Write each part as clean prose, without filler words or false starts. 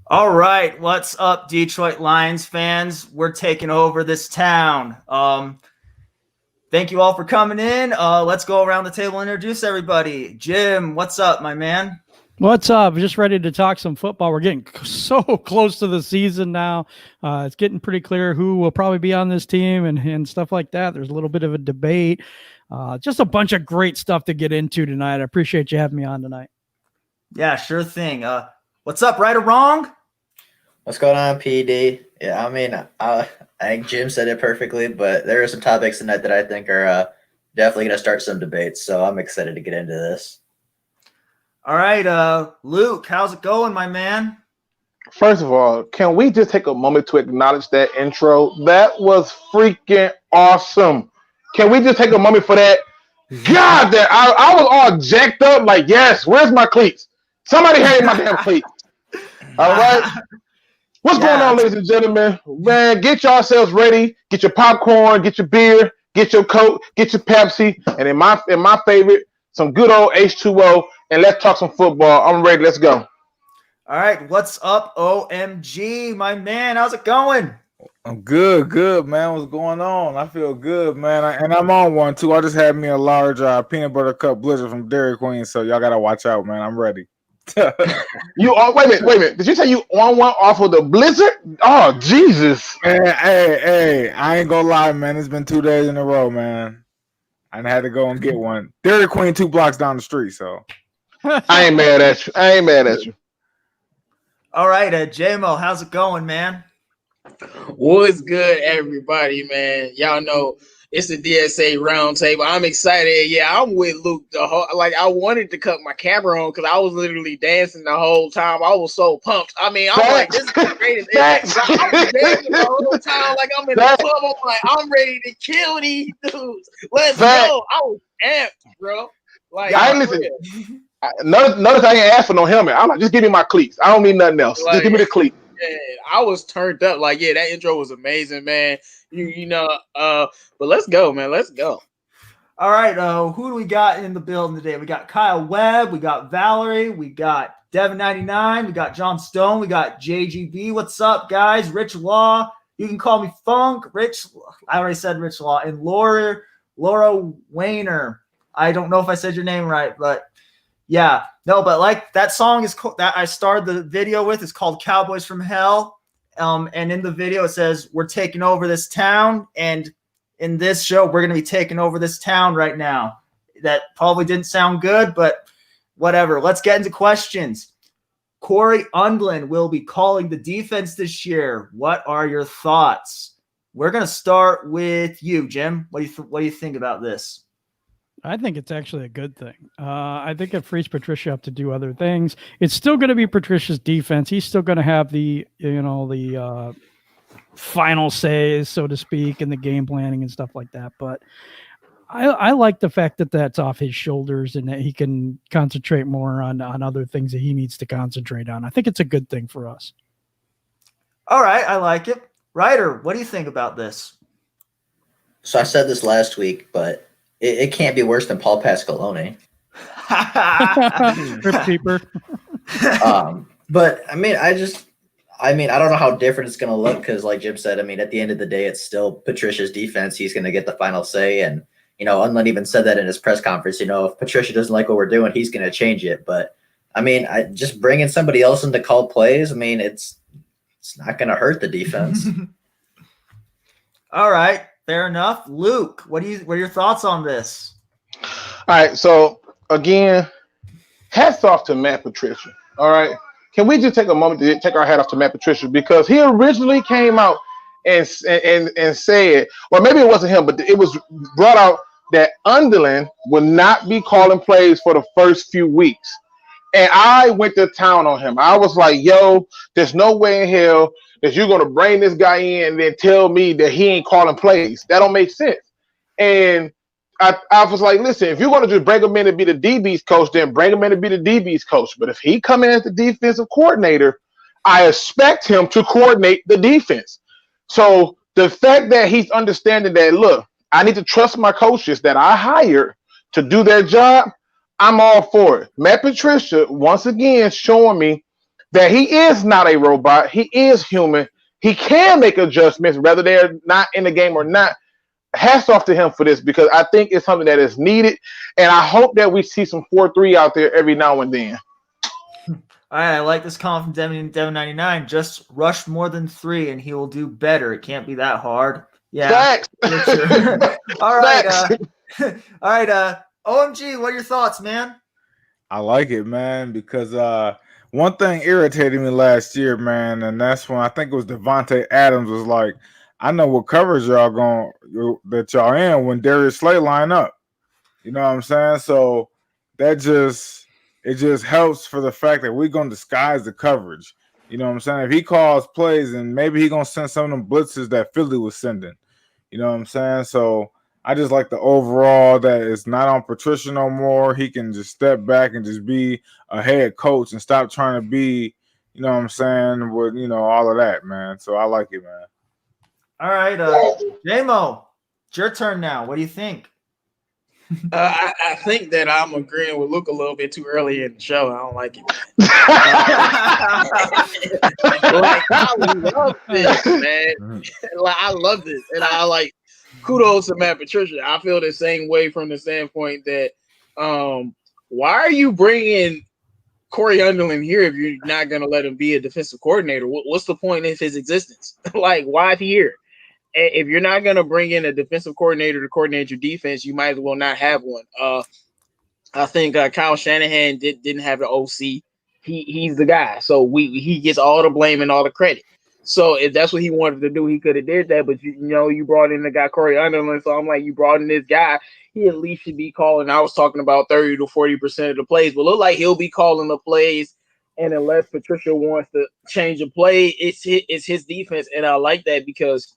All right, what's up, Detroit Lions fans? We're taking over this town. Thank you all for coming in. Let's go around the table and introduce everybody. Jim, what's up, my man? What's up? Just ready to talk some football. We're getting so close to the season now. It's getting pretty clear who will probably be on this team and stuff like that. There's a little bit of a debate. Just a bunch of great stuff to get into tonight. I appreciate you having me on tonight. Yeah, sure thing. What's up, right or wrong? What's going on, PD? Yeah, I mean, I think Jim said it perfectly, but there are some topics tonight that I think are definitely going to start some debates, so I'm excited to get into this. All right, Luke, how's it going, my man? First of all, can we just take a moment to acknowledge that intro? That was freaking awesome. Can we just take a moment for that? God, that I was all jacked up like, yes, where's my cleats? Somebody hand my damn cleats. All right? What's going on, ladies and gentlemen? Man, get yourselves ready. Get your popcorn, get your beer, get your Coke, get your Pepsi, and in my favorite, some good old H2O, and let's talk some football. I'm ready. Let's go. All right, what's up, OMG, my man? How's it going? I'm good, man. What's going on? I feel good, man. And I'm on one, too. I just had me a large peanut butter cup blizzard from Dairy Queen, so y'all got to watch out, man. I'm ready. You wait a minute. Did you say you on one off of the blizzard? Oh, Jesus. Hey, I ain't gonna lie, man. It's been 2 days in a row, man. I had to go and get one. Dairy Queen 2 blocks down the street, so. I ain't mad at you. All right, J-Mo, how's it going, man? What's good, everybody, man? Y'all know it's the DSA Round Table. I'm excited. Yeah, I'm with Luke. I wanted to cut my camera on because I was literally dancing the whole time. I was so pumped. I mean, I'm like, this is the greatest. I was dancing the whole time like I'm in the club. I'm like, I'm ready to kill these dudes. Let's go. I was amped, bro. Like, listen. Notice I ain't asked for no helmet. I'm like, just give me my cleats. I don't need nothing else. Just give me the cleats. Yeah, I was turned up. Like, yeah, that intro was amazing, man. But let's go, man. Let's go. All right, who do we got in the building today? We got Kyle Webb, we got Valerie, we got Devin99, we got John Stone, we got JGB. What's up, guys? Rich Law. You can call me Funk. Rich, I already said Rich Law. And Laura Wayner. I don't know if I said your name right, but yeah. No, but like that song is that I started the video with is called Cowboys from Hell. And in the video it says we're taking over this town, and in this show we're going to be taking over this town right now. That probably didn't sound good, but whatever. Let's get into questions. Cory Undlin will be calling the defense this year. What are your thoughts? We're going to start with you, Jim. What do you think about this? I think it's actually a good thing. I think it frees Patricia up to do other things. It's still going to be Patricia's defense. He's still going to have the final say, so to speak, in the game planning and stuff like that. But I like the fact that that's off his shoulders and that he can concentrate more on other things that he needs to concentrate on. I think it's a good thing for us. All right, I like it. Ryder, what do you think about this? So I said this last week, but it can't be worse than Paul Pasqualone. Rip keeper. But I mean, I don't know how different it's going to look because, like Jim said, I mean, at the end of the day, it's still Patricia's defense. He's going to get the final say. And, Undlin even said that in his press conference. If Patricia doesn't like what we're doing, he's going to change it. But, I mean, just bringing somebody else in to call plays, I mean, it's not going to hurt the defense. All right. Fair enough. Luke, what are your thoughts on this? All right, so again, hats off to Matt Patricia. All right, can we just take a moment to take our hat off to Matt Patricia, because he originally came out and said, or maybe it wasn't him, but it was brought out that Undlin would not be calling plays for the first few weeks. And I went to town on him. I was like, yo, there's no way in hell that you're going to bring this guy in and then tell me that he ain't calling plays. That don't make sense. And I was like, listen, if you're going to just bring him in to be the DB's coach, then bring him in to be the DB's coach. But if he come in as the defensive coordinator, I expect him to coordinate the defense. So the fact that he's understanding that, look, I need to trust my coaches that I hired to do their job, I'm all for it. Matt Patricia, once again, showing me that he is not a robot. He is human. He can make adjustments, whether they're not in the game or not. Hats off to him for this, because I think it's something that is needed. And I hope that we see some 4-3 out there every now and then. All right, I like this comment from Devin99. Just rush more than 3 and he will do better. It can't be that hard. Yeah. Facts. Sure. All right. Facts. All right. OMG, what are your thoughts, man? I like it, man, because one thing irritated me last year, man, and that's when I think it was Devontae Adams was like, I know what coverage that y'all in when Darius Slay line up. You know what I'm saying? So it just helps for the fact that we're going to disguise the coverage. You know what I'm saying? If he calls plays, and maybe he's going to send some of them blitzes that Philly was sending. You know what I'm saying? So I just like the overall that it's not on Patricia no more. He can just step back and just be a head coach and stop trying to be, you know what I'm saying, with, all of that, man. So I like it, man. All right, J-Mo, it's your turn now. What do you think? I think that I'm agreeing with Luke a little bit too early in the show. I don't like it. I love this, man. I love this, and I like. Kudos to Matt Patricia. I feel the same way from the standpoint that why are you bringing Cory Undlin here if you're not going to let him be a defensive coordinator? What's the point of his existence? Like, why is he here? If you're not going to bring in a defensive coordinator to coordinate your defense, you might as well not have one. I think Kyle Shanahan didn't have the OC. He's the guy. So he gets all the blame and all the credit. So if that's what he wanted to do, he could have did that. But you brought in the guy Cory Undlin, so I'm like, you brought in this guy. He at least should be calling. I was talking about 30 to 40% of the plays, but look like he'll be calling the plays. And unless Patricia wants to change a play, it's his defense, and I like that because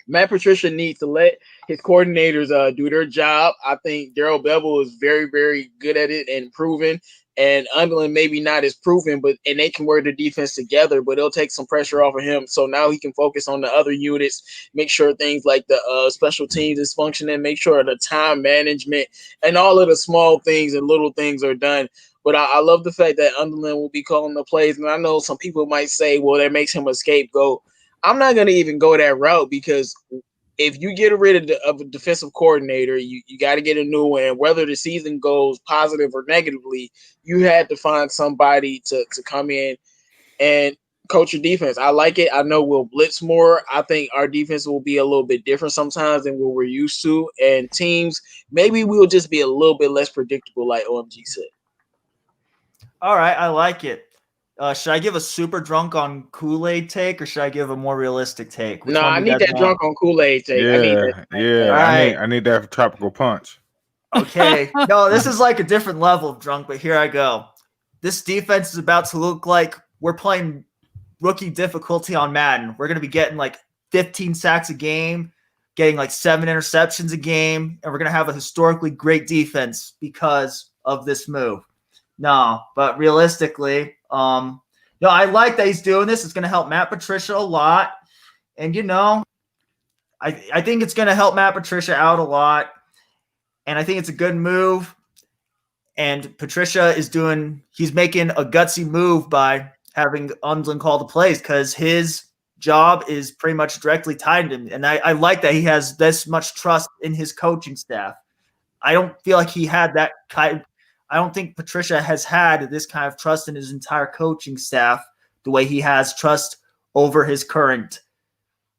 Matt Patricia needs to let his coordinators do their job. I think Darrell Bevel is very, very good at it and proven. And Undlin maybe not as proven, and they can work the defense together, but it'll take some pressure off of him. So now he can focus on the other units, make sure things like the special teams is functioning, make sure the time management and all of the small things and little things are done. But I love the fact that Undlin will be calling the plays. And I know some people might say, well, that makes him a scapegoat. I'm not going to even go that route because if you get rid of a defensive coordinator, you got to get a new one. And whether the season goes positive or negatively, you had to find somebody to come in and coach your defense. I like it. I know we'll blitz more. I think our defense will be a little bit different sometimes than what we're used to. And teams, maybe we'll just be a little bit less predictable, like OMG said. All right, I like it. Should I give a super drunk on Kool-Aid take, or should I give a more realistic take? No, I need that drunk on Kool-Aid take. I need that tropical punch. Okay. No, this is like a different level of drunk, but here I go. This defense is about to look like we're playing rookie difficulty on Madden. We're going to be getting like 15 sacks a game, getting like 7 interceptions a game, and we're going to have a historically great defense because of this move. No, but realistically, I like that he's doing this. It's going to help Matt Patricia a lot. And, I think it's going to help Matt Patricia out a lot. And I think it's a good move. And Patricia he's making a gutsy move by having Undlin call the plays because his job is pretty much directly tied to him. And I like that he has this much trust in his coaching staff. I don't feel like he had that I don't think Patricia has had this kind of trust in his entire coaching staff the way he has trust over his current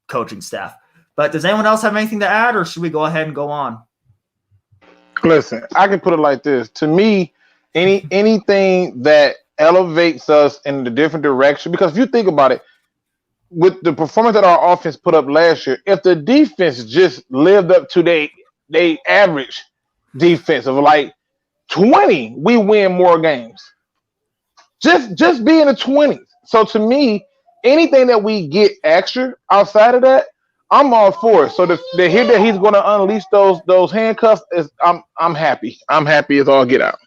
coaching staff. But does anyone else have anything to add, or should we go ahead and go on? Listen, I can put it like this. To me, anything that elevates us in a different direction, because if you think about it, with the performance that our offense put up last year, if the defense just lived up to they average defense of like 20, we win more games. Just be in the 20s. So to me, anything that we get extra outside of that, I'm all for it. So to hear that he's going to unleash those handcuffs is I'm happy. I'm happy as all get out.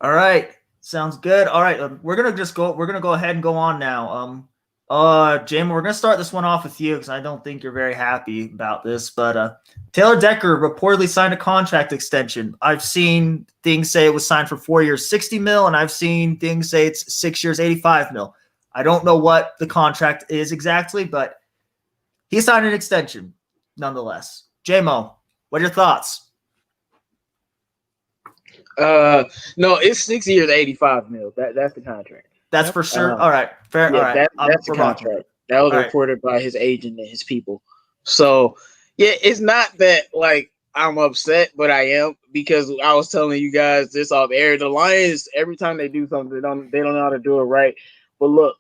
All right, sounds good. All right, we're gonna go ahead and go on now. Jamin, we're gonna start this one off with you because I don't think you're very happy about this. But Taylor Decker reportedly signed a contract extension. I've seen things say it was signed for 4 years, $60 million, and I've seen things say it's 6 years, $85 million. I don't know what the contract is exactly, but he signed an extension nonetheless. J-Mo, what are your thoughts? No, it's 6 years, $85 million. That's the contract. That's for sure. All right, fair. Yeah, all right, that's the contract. That was reported by his agent and his people. So, yeah, it's not that like I'm upset, but I am, because I was telling you guys this off air. The Lions, every time they do something, they don't know how to do it right. But look,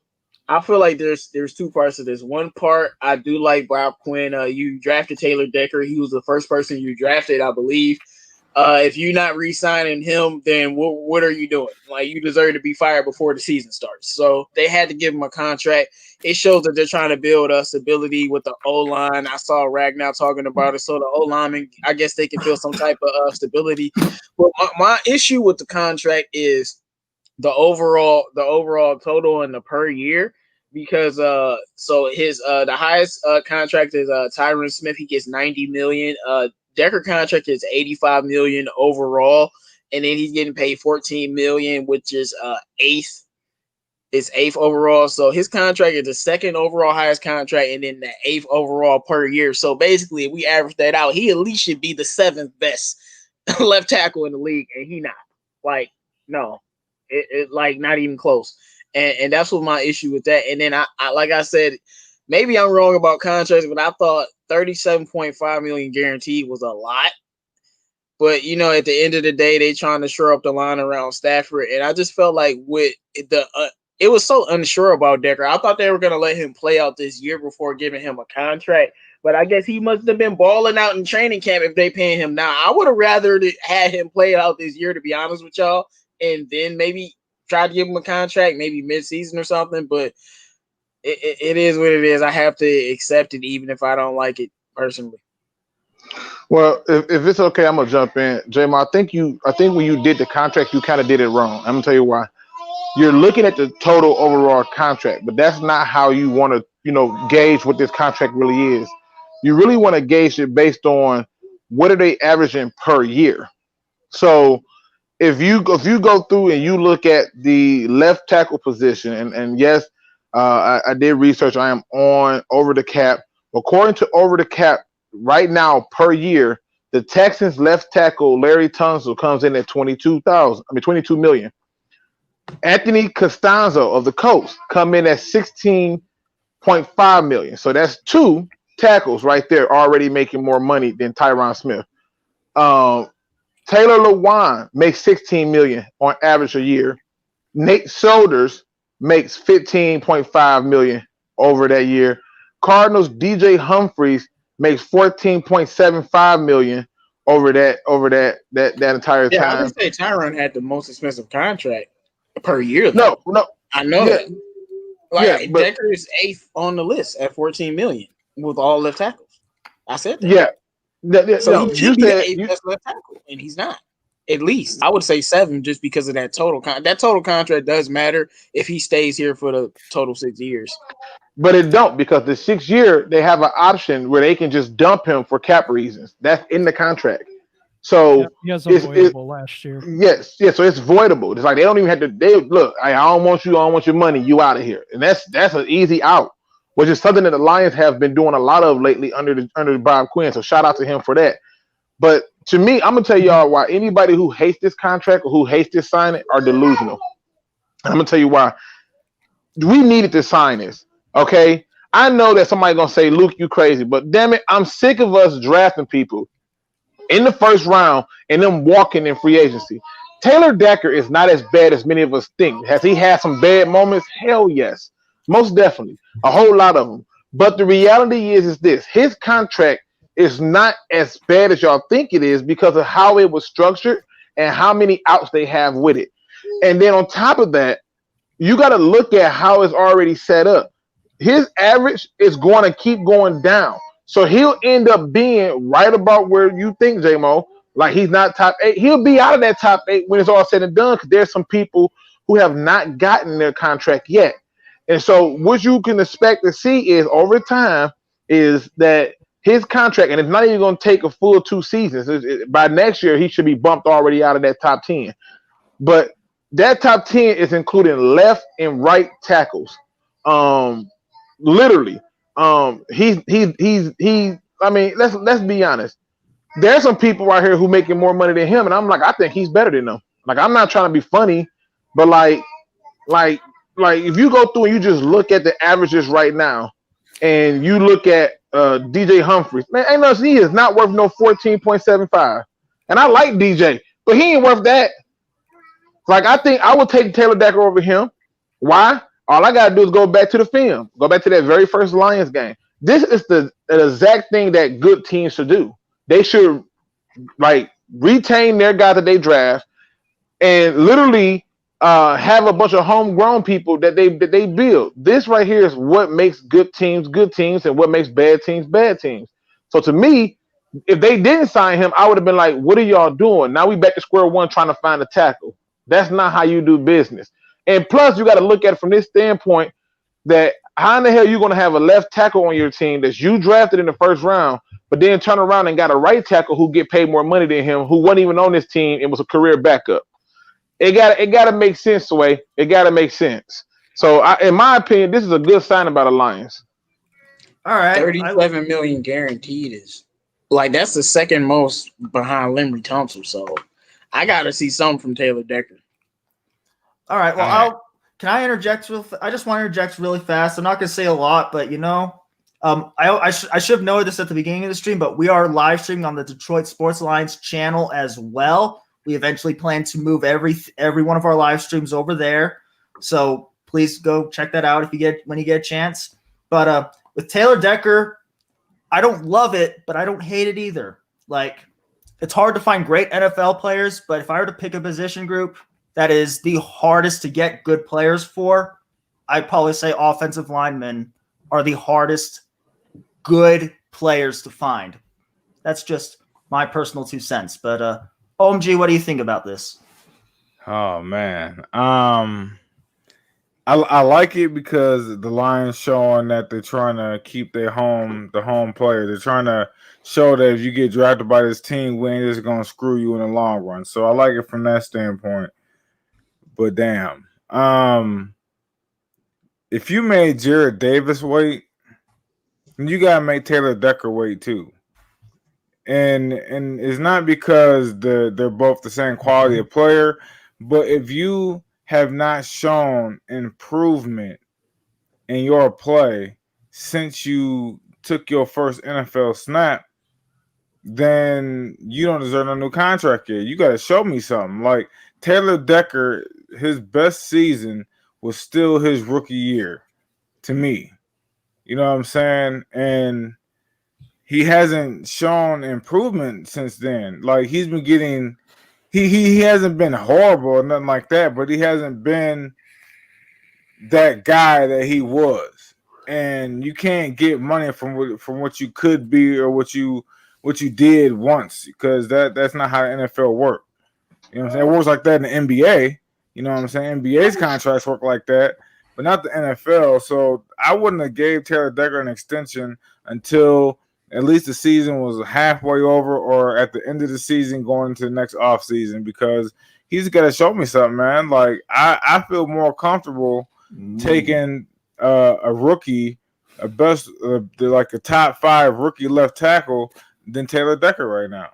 I feel like there's two parts to this. One part, I do like Bob Quinn. You drafted Taylor Decker. He was the first person you drafted, I believe. If you're not re-signing him, then what are you doing? Like, you deserve to be fired before the season starts. So they had to give him a contract. It shows that they're trying to build stability with the O-line. I saw Ragnar talking about it. So the O-lineman, I guess they can feel some type of stability. But my issue with the contract is the overall total and the per year. Because so his the highest contract is Tyron Smith. He gets $90 million. Decker contract is $85 million overall, and then he's getting paid $14 million, which is eighth. It's eighth overall. So his contract is the second overall highest contract, and then the eighth overall per year. So basically, if we average that out, he at least should be the seventh best left tackle in the league, and he not. Like, no, it like not even close. And that's what my issue with that. And then I like I said, maybe I'm wrong about contracts, but I thought $37.5 million guaranteed was a lot. But, you know, at the end of the day, they trying to shore up the line around Stafford. And I just felt like with the it was so unsure about Decker. I thought they were going to let him play out this year before giving him a contract. But I guess he must have been balling out in training camp if they paying him now. I would have rather had him play out this year, to be honest with y'all, and then maybe try to give him a contract, maybe mid-season or something. But it is what it is. I have to accept it, even if I don't like it personally. Well, if it's okay, I'm gonna jump in, J-Mo. I think when you did the contract, you kind of did it wrong. I'm gonna tell you why. You're looking at the total overall contract, but that's not how you want to, gauge what this contract really is. You really want to gauge it based on what are they averaging per year. So if you go through and you look at the left tackle position, and yes, I did research. I am on Over the Cap. According to Over the Cap, right now per year, the Texans left tackle Larry Tunsil comes in at $22 million. Anthony Costanzo of the Colts come in at $16.5 million. So that's two tackles right there already making more money than Tyron Smith. Taylor Lewan makes $16 million on average a year. Nate Shoulders makes $15.5 million over that year. Cardinals DJ Humphries makes $14.75 million over that entire time. Yeah, I would say Tyron had the most expensive contract per year. No, I know that. Decker is eighth on the list at $14 million with all left tackles. I said that. Yeah. So he should be the eighth best left tackle, and he's not. At least I would say 7, just because of that total. That total contract does matter if he stays here for the total 6 years. But it don't, because the 6th year they have an option where they can just dump him for cap reasons. That's in the contract. So he was avoidable last year. Yes. So it's voidable. It's like they don't even have to. They look. I don't want you. I don't want your money. You out of here. And that's an easy out, which is something that the Lions have been doing a lot of lately under Bob Quinn. So shout out to him for that. But to me, I'm gonna tell y'all why anybody who hates this contract or who hates this signing are delusional. And I'm gonna tell you why. We needed to sign this. Okay. I know that somebody's gonna say, Luke, you crazy, but damn it, I'm sick of us drafting people in the first round and them walking in free agency. Taylor Decker is not as bad as many of us think. Has he had some bad moments? Hell yes. Most definitely. A whole lot of them. But the reality is this. His contract is not as bad as y'all think it is because of how it was structured and how many outs they have with it. And then on top of that, you got to look at how it's already set up. His average is going to keep going down. So he'll end up being right about where you think, J-Mo. Like he's not top 8. He'll be out of that top 8 when it's all said and done because there's some people who have not gotten their contract yet. And so what you can expect to see is over time is that his contract, and it's not even going to take a full 2 seasons. By next year, he should be bumped already out of that top 10. But that top 10 is including left and right tackles. Literally. I mean, let's be honest. There's some people right here who making more money than him, and I'm like, I think he's better than them. Like, I'm not trying to be funny, but like if you go through and you just look at the averages right now, and you look at DJ Humphries, man, ain't no, he is not worth no 14.75. And I like DJ, but he ain't worth that. Like, I think I would take Taylor Decker over him. Why? All I gotta do is go back to the film, go back to that very first Lions game. This is the exact thing that good teams should do. They should like retain their guys that they draft and literally have a bunch of homegrown people that they build. This right here is what makes good teams and what makes bad teams bad teams. So to me, if they didn't sign him, I would have been like, what are y'all doing? Now we back to square one trying to find a tackle. That's not how you do business. And plus, you got to look at it from this standpoint that how in the hell are you going to have a left tackle on your team that you drafted in the first round, but then turn around and got a right tackle who get paid more money than him, who wasn't even on this team and was a career backup. It got to make sense, Sway. It got to make sense. So, in my opinion, this is a good sign about the Lions. All right. 37 million guaranteed is like that's the second most behind Limry Thompson. So I got to see something from Taylor Decker. All right. Well, can I interject? I just want to interject really fast. I'm not going to say a lot, but I should have noted this at the beginning of the stream, but we are live streaming on the Detroit Sports Alliance channel as well. We eventually plan to move every one of our live streams over there. So please go check that out when you get a chance. But with Taylor Decker, I don't love it, but I don't hate it either. Like, it's hard to find great NFL players, but if I were to pick a position group that is the hardest to get good players for, I'd probably say offensive linemen are the hardest good players to find. That's just my personal 2 cents. But OMG, what do you think about this? Oh man, I like it because the Lions showing that they're trying to keep the home player. They're trying to show that if you get drafted by this team, we ain't just gonna screw you in the long run. So I like it from that standpoint. But damn, if you made Jared Davis wait, you gotta make Taylor Decker wait too. And it's not because they're both the same quality of player, but if you have not shown improvement in your play since you took your first NFL snap, then you don't deserve a new contract yet. You got to show me something. Like Taylor Decker, his best season was still his rookie year to me. You know what I'm saying? And he hasn't shown improvement since then. Like he's been getting he hasn't been horrible or nothing like that, but he hasn't been that guy that he was. And you can't get money from what you could be or what you did once, because that's not how the NFL works. You know what I'm saying? It works like that in the NBA. You know what I'm saying? NBA's contracts work like that, but not the NFL. So I wouldn't have gave Taylor Decker an extension until at least the season was halfway over or at the end of the season going into the next off season, because he's got to show me something, man. Like I feel more comfortable taking a rookie, like a top 5 rookie left tackle than Taylor Decker right now.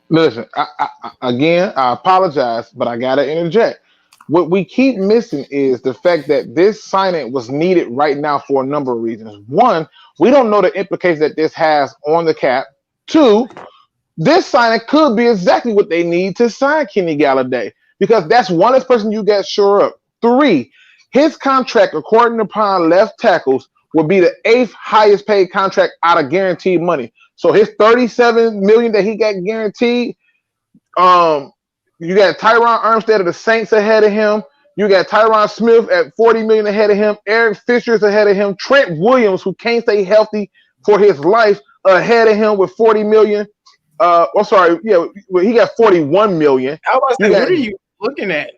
Listen, I apologize, but I gotta interject. What we keep missing is the fact that this signing was needed right now for a number of reasons. One, we don't know the implications that this has on the cap. Two, this signing could be exactly what they need to sign Kenny Galladay because that's one less person you get sure up. Three, his contract, according to Pond left tackles, will be the 8th highest paid contract out of guaranteed money. So his $37 million that he got guaranteed, you got Tyron Armstead of the Saints ahead of him. You got Tyron Smith at $40 million ahead of him. Eric Fisher's ahead of him. Trent Williams, who can't stay healthy for his life, ahead of him with $40 million. He got $41 million. I was saying, what are you looking at?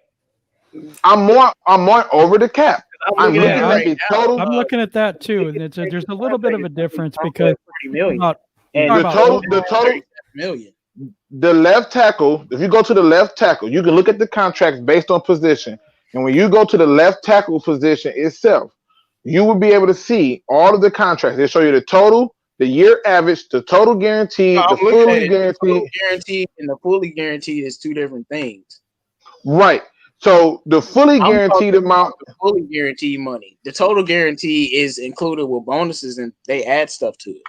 I'm more over the cap. I'm looking at the total. I'm looking at that too, and there's a little bit of a difference because the total million. The left tackle, if you go to the left tackle, you can look at the contracts based on position. And when you go to the left tackle position itself, you will be able to see all of the contracts. They show you the total, the year average, the total guaranteed, the fully guaranteed. The total guaranteed and the fully guaranteed is two different things. Right. So the fully guaranteed amount. The fully guaranteed money. The total guarantee is included with bonuses and they add stuff to it.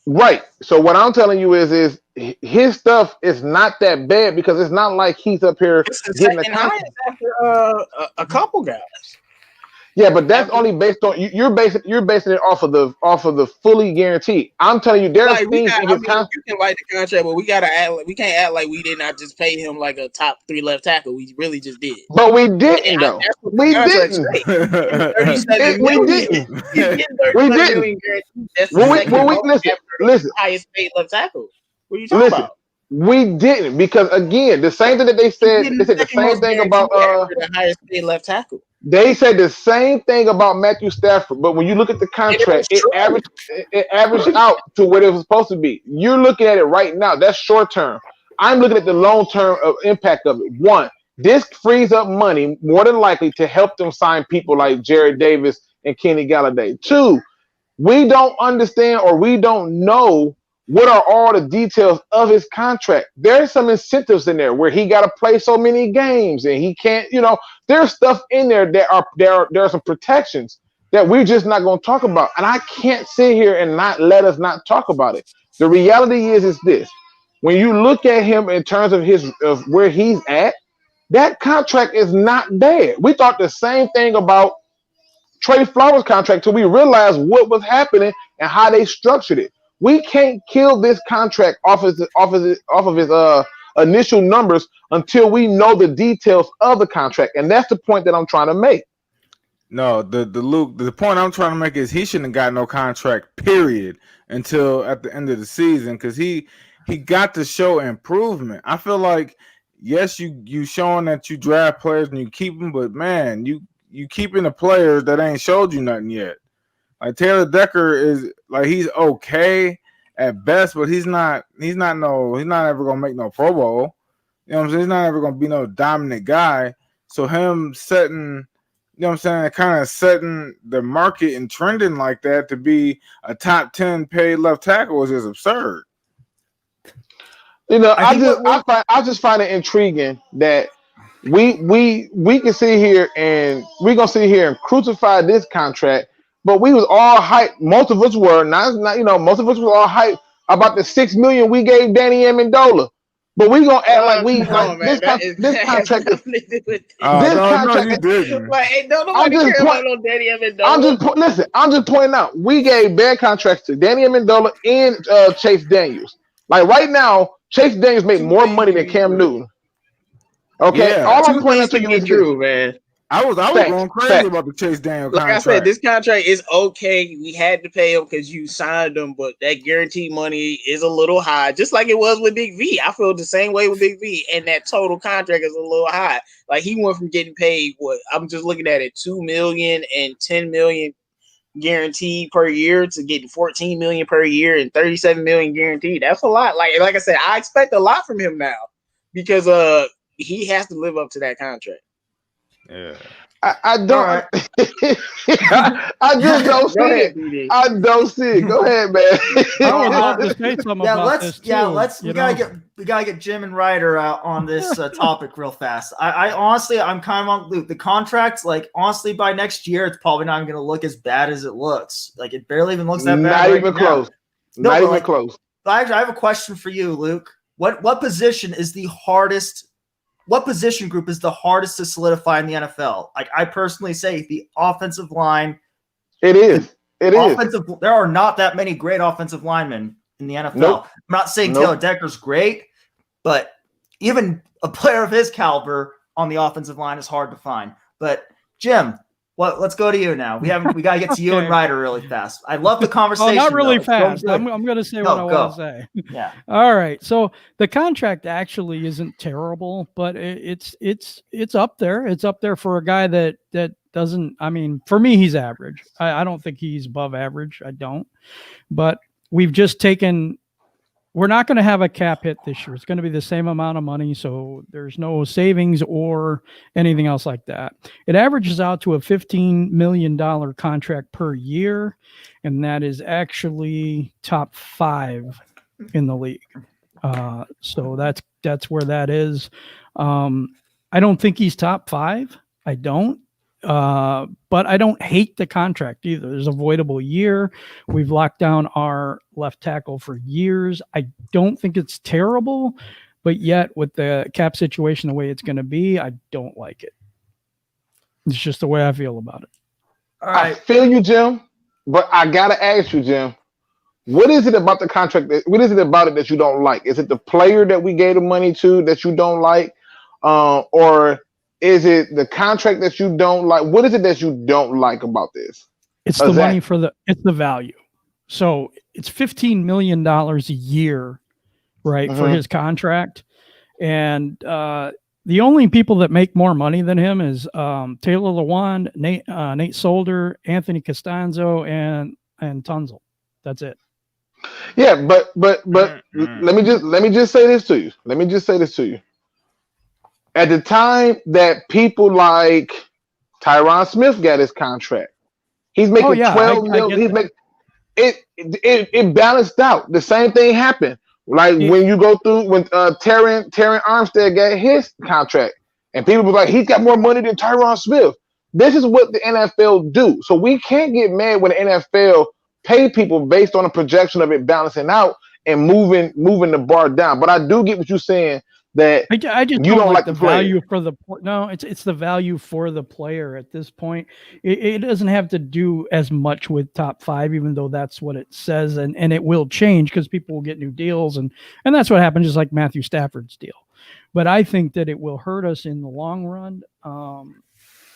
Right. So what I'm telling you is his stuff is not that bad because it's not like he's up here getting a contract after a couple guys. Yeah, but that's only based on you're basing it off of the fully guaranteed. I'm telling you, there's things in his contract. You can like the contract, but we can't act like we did not just pay him like a top 3 left tackle. We really just did. But we didn't though. We didn't. We didn't. Listen. Highest paid left tackle. What are you talking about? We didn't because again, the same thing that they said the same thing about the highest paid left tackle. They said the same thing about Matthew Stafford, but when you look at the contract, it averaged out to what it was supposed to be. You're looking at it right now. That's short term. I'm looking at the long term impact of it. One, this frees up money more than likely to help them sign people like Jared Davis and Kenny Galladay. Two, we don't understand or we don't know what are all the details of his contract. There's some incentives in there where he got to play so many games and he can't, there's stuff in there that there are some protections that we're just not going to talk about. And I can't sit here and not let us not talk about it. The reality is this. When you look at him in terms of where he's at, that contract is not bad. We thought the same thing about Trey Flowers' contract till we realized what was happening and how they structured it. We can't kill this contract off of his initial numbers until we know the details of the contract, and that's the point that I'm trying to make. No, the point I'm trying to make is he shouldn't have got no contract, period, until at the end of the season because he got to show improvement. I feel like yes, you showing that you draft players and you keep them, but man, you keeping the players that ain't showed you nothing yet. Like Taylor Decker is like he's okay at best, but he's not ever gonna make no Pro Bowl. You know what I'm saying? He's not ever gonna be no dominant guy. So him setting, kind of setting the market and trending like that to be a top 10 paid left tackle is just absurd. I just find it intriguing that we can sit here and we're gonna sit here and crucify this contract. But we was all hyped. Most of us were most of us were all hyped about the $6 million we gave Danny Amendola. But we gonna act like this contract. I'm just pointing out. We gave bad contracts to Danny Amendola and Chase Daniels. Like right now, Chase Daniels made more money than Cam Newton. Okay, yeah, all I'm pointing out to you is true, man. I was going crazy about the Chase Daniel contract. Like I said, this contract is okay. We had to pay him because you signed him, but that guaranteed money is a little high, just like it was with Big V. I feel the same way with Big V, and that total contract is a little high. Like he went from getting paid I'm just looking at it, $2 million and $10 million guaranteed per year to getting $14 million per year and $37 million guaranteed. That's a lot. Like I said, I expect a lot from him now because he has to live up to that contract. Yeah, I don't. All right. I just don't see Go ahead, it. BD. I don't see it. Go ahead, man. I would love to say something about this too. We gotta get Jim and Ryder out on this topic real fast. I honestly, I'm kind of on Luke. The contracts, like honestly, by next year, it's probably not going to look as bad as it looks. Like it barely even looks that bad. Not right even now. close. No, Not but, even like, close. Actually, I have a question for you, Luke. What position is the hardest? What position group is the hardest to solidify in the NFL? Like I personally say, the offensive line. It is. It is. There are not that many great offensive linemen in the NFL. Nope. I'm not saying Nope. Taylor Decker's great, but even a player of his caliber on the offensive line is hard to find. But Jim, let's go to you now. We got to get to you and Ryder really fast. I love the conversation. Not really though. fast. I'm going to say what I want to say. Yeah. All right. So the contract actually isn't terrible, but it's up there. It's up there for a guy that doesn't. I mean, for me, he's average. I don't think he's above average. I don't. But we've just taken. We're not going to have a cap hit this year. It's going to be the same amount of money, so there's no savings or anything else like that. It averages out to a $15 million contract per year, and that is actually top 5 in the league. So that's where that is. I don't think he's top 5. I don't. But I don't hate the contract either. There's a voidable year. We've locked down our left tackle for years. I don't think it's terrible, but yet with the cap situation the way it's going to be, I don't like it. It's just the way I feel about it. All right. I feel you, Jim, but I gotta ask you, Jim, what is it about the contract? What is it about it that you don't like? Is it the player that we gave the money to that you don't like, or is it the contract that you don't like? What is it that you don't like about this? It's the money it's the value. So it's $15 million a year, right, for his contract. And the only people that make more money than him is Taylor Lewan, Nate Solder, Anthony Costanzo, and Tunzel. That's it. Yeah, but let me just say this to you. At the time that people like Tyron Smith got his contract, he's making $12 million. He's making it balanced out. The same thing happened. Like when you go through when Terran Armstead got his contract, and people were like, he's got more money than Tyron Smith. This is what the NFL do. So we can't get mad when the NFL pay people based on a projection of it balancing out and moving the bar down. But I do get what you're saying. That I just you don't like the value for the it's the value for the player at this point. It doesn't have to do as much with top 5, even though that's what it says, and it will change because people will get new deals and that's what happened, just like Matthew Stafford's deal. But I think that it will hurt us in the long run.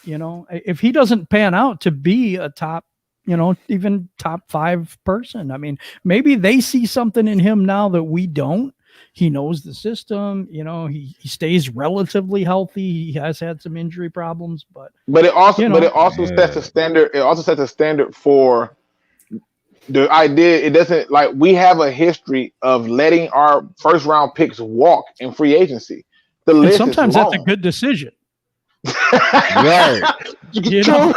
If he doesn't pan out to be a top, even top 5 person, I mean, maybe they see something in him now that we don't. He knows the system, he stays relatively healthy. He has had some injury problems, but it also sets a standard. It also sets a standard for the idea. It doesn't, like, we have a history of letting our first round picks walk in free agency. The list sometimes is long. that's a good decision. Right. Right. Jim.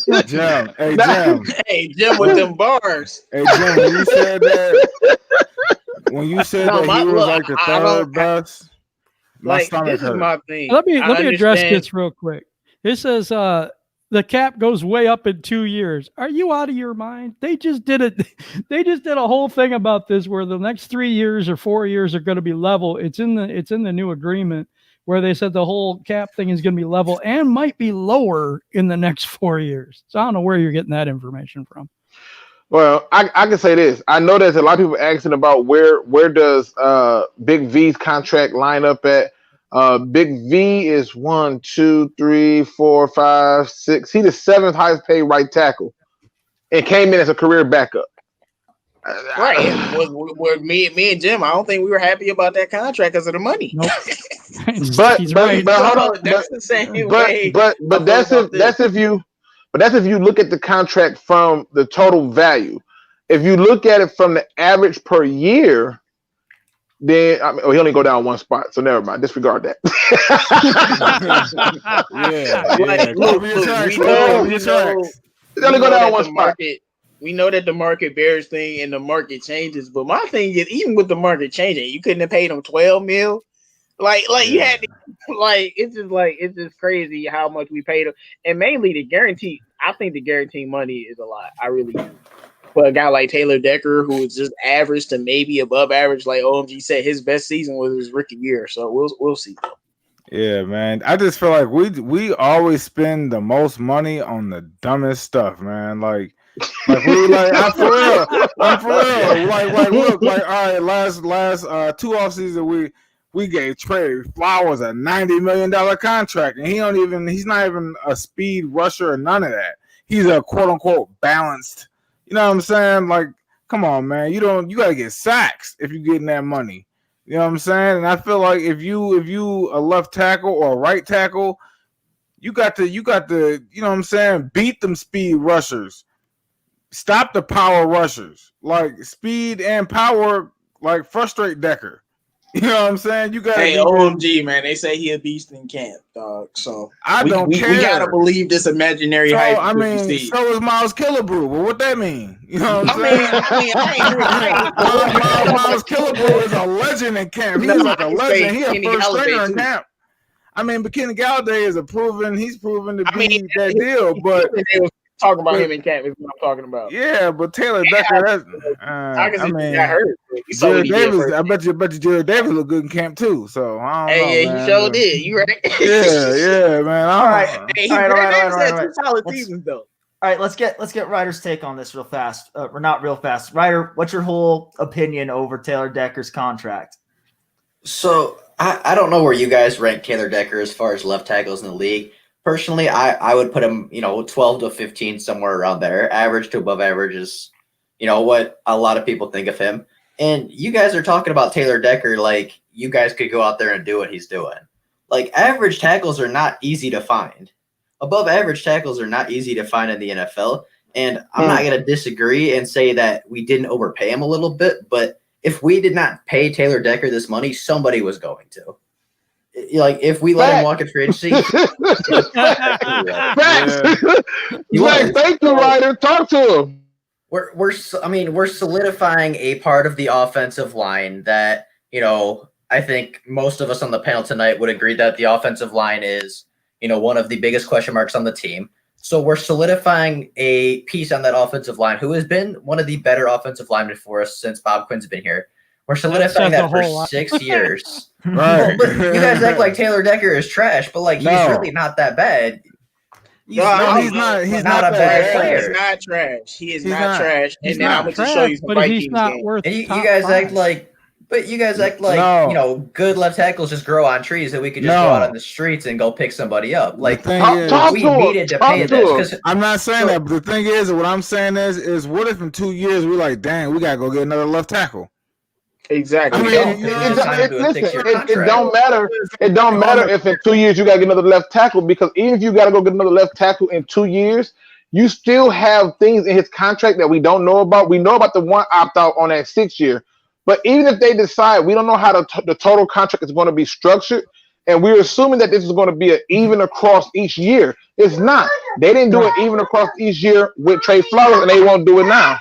Hey, Jim. Hey, Jim with them bars. Hey, Jim, when you said that, he was like the third best, my stomach this hurt. is my thing. Let me address this real quick. It says the cap goes way up in 2 years. Are you out of your mind? They just did it. They just did a whole thing about this where the next 3 years or 4 years are going to be level. It's in the new agreement where they said the whole cap thing is going to be level and might be lower in the next 4 years. So I don't know where you're getting that information from. Well, I can say this. I know there's a lot of people asking about where does Big V's contract line up at. Big V is 1, 2, 3, 4, 5, 6. He's the 7th highest paid right tackle, and came in as a career backup. Right. With me and Jim, I don't think we were happy about that contract because of the money. Nope. but right. hold on. That's the same way. But that's if you look at the contract from the total value. If you look at it from the average per year, then he only go down one spot, so never mind. Disregard that. Like, look, we only go down one spot. We know that the market bears thing and the market changes, but my thing is, even with the market changing, you couldn't have paid him $12 million. You had to, it's just crazy how much we paid him, and mainly the guarantee. I think the guarantee money is a lot. I really do. For a guy like Taylor Decker, who is just average to maybe above average, like OMG said, his best season was his rookie year. So we'll see. Yeah, man. I just feel like we always spend the most money on the dumbest stuff, man. I'm for real. Look, all right, last 2 offseasons we gave Trey Flowers a $90 million contract, and he's not even a speed rusher or none of that. He's a quote unquote balanced. You know what I'm saying? Like, come on, man. You gotta get sacks if you're getting that money. You know what I'm saying? And I feel like if you a left tackle or a right tackle, you got to, you know what I'm saying, beat them speed rushers. Stop the power rushers. Like, speed and power, like, frustrate Decker. You know what I'm saying? You got. Hey, OMG, man. They say he a beast in camp, dog. So I don't care. We gotta believe this imaginary hype. I mean, so is Miles Killebrew. But what that mean? You know what I'm saying? Miles Killebrew is a legend in camp. He's like a legend. He's a first stringer in camp. I mean, but Kenny Galladay is he's proven to be that deal. But talking about him in camp is what I'm talking about. Yeah, but Taylor Decker, I mean, got hurt. Jared Davis, I bet you Jared Davis looked good in camp too. So I don't know, he man. sure did. You right? yeah, man. All right. Hey, all had right. two solid seasons though. All right, let's get Ryder's take on this real fast. Or not real fast. Ryder, what's your whole opinion over Taylor Decker's contract? So I don't know where you guys rank Taylor Decker as far as left tackles in the league. Personally, I would put him, 12 to 15, somewhere around there. Average to above average is, what a lot of people think of him. And you guys are talking about Taylor Decker like you guys could go out there and do what he's doing. Like, average tackles are not easy to find. Above average tackles are not easy to find in the NFL. And I'm not going to disagree and say that we didn't overpay him a little bit. But if we did not pay Taylor Decker this money, somebody was going to. Like, if we let him walk at free agency. Thank you, Ryder. Talk to him. We're solidifying a part of the offensive line that, I think most of us on the panel tonight would agree that the offensive line is, one of the biggest question marks on the team. So we're solidifying a piece on that offensive line who has been one of the better offensive linemen for us since Bob Quinn's been here. We're solidifying that for 6 years. Right. But you guys act like Taylor Decker is trash, but he's really not that bad. He's not a bad player. He's not trash. He is not trash. And now I'm going to show you some but Vikings he's not games. worth. And you guys act like. But you guys act like, good left tackles just grow on trees that we could just go out on the streets and go pick somebody up. Like, we needed to pay this. I'm not saying that, but the thing is, what I'm saying is what if in 2 years we're like, dang, we got to go get another left tackle? Exactly. I mean, it don't matter. It don't matter if in 2 years you got to get another left tackle, because even if you got to go get another left tackle in 2 years, you still have things in his contract that we don't know about. We know about the one opt-out on that 6 year. But even if they decide, we don't know how the total contract is going to be structured, and we're assuming that this is going to be an even across each year. It's not. They didn't do it even across each year with Trey Flowers, and they won't do it now.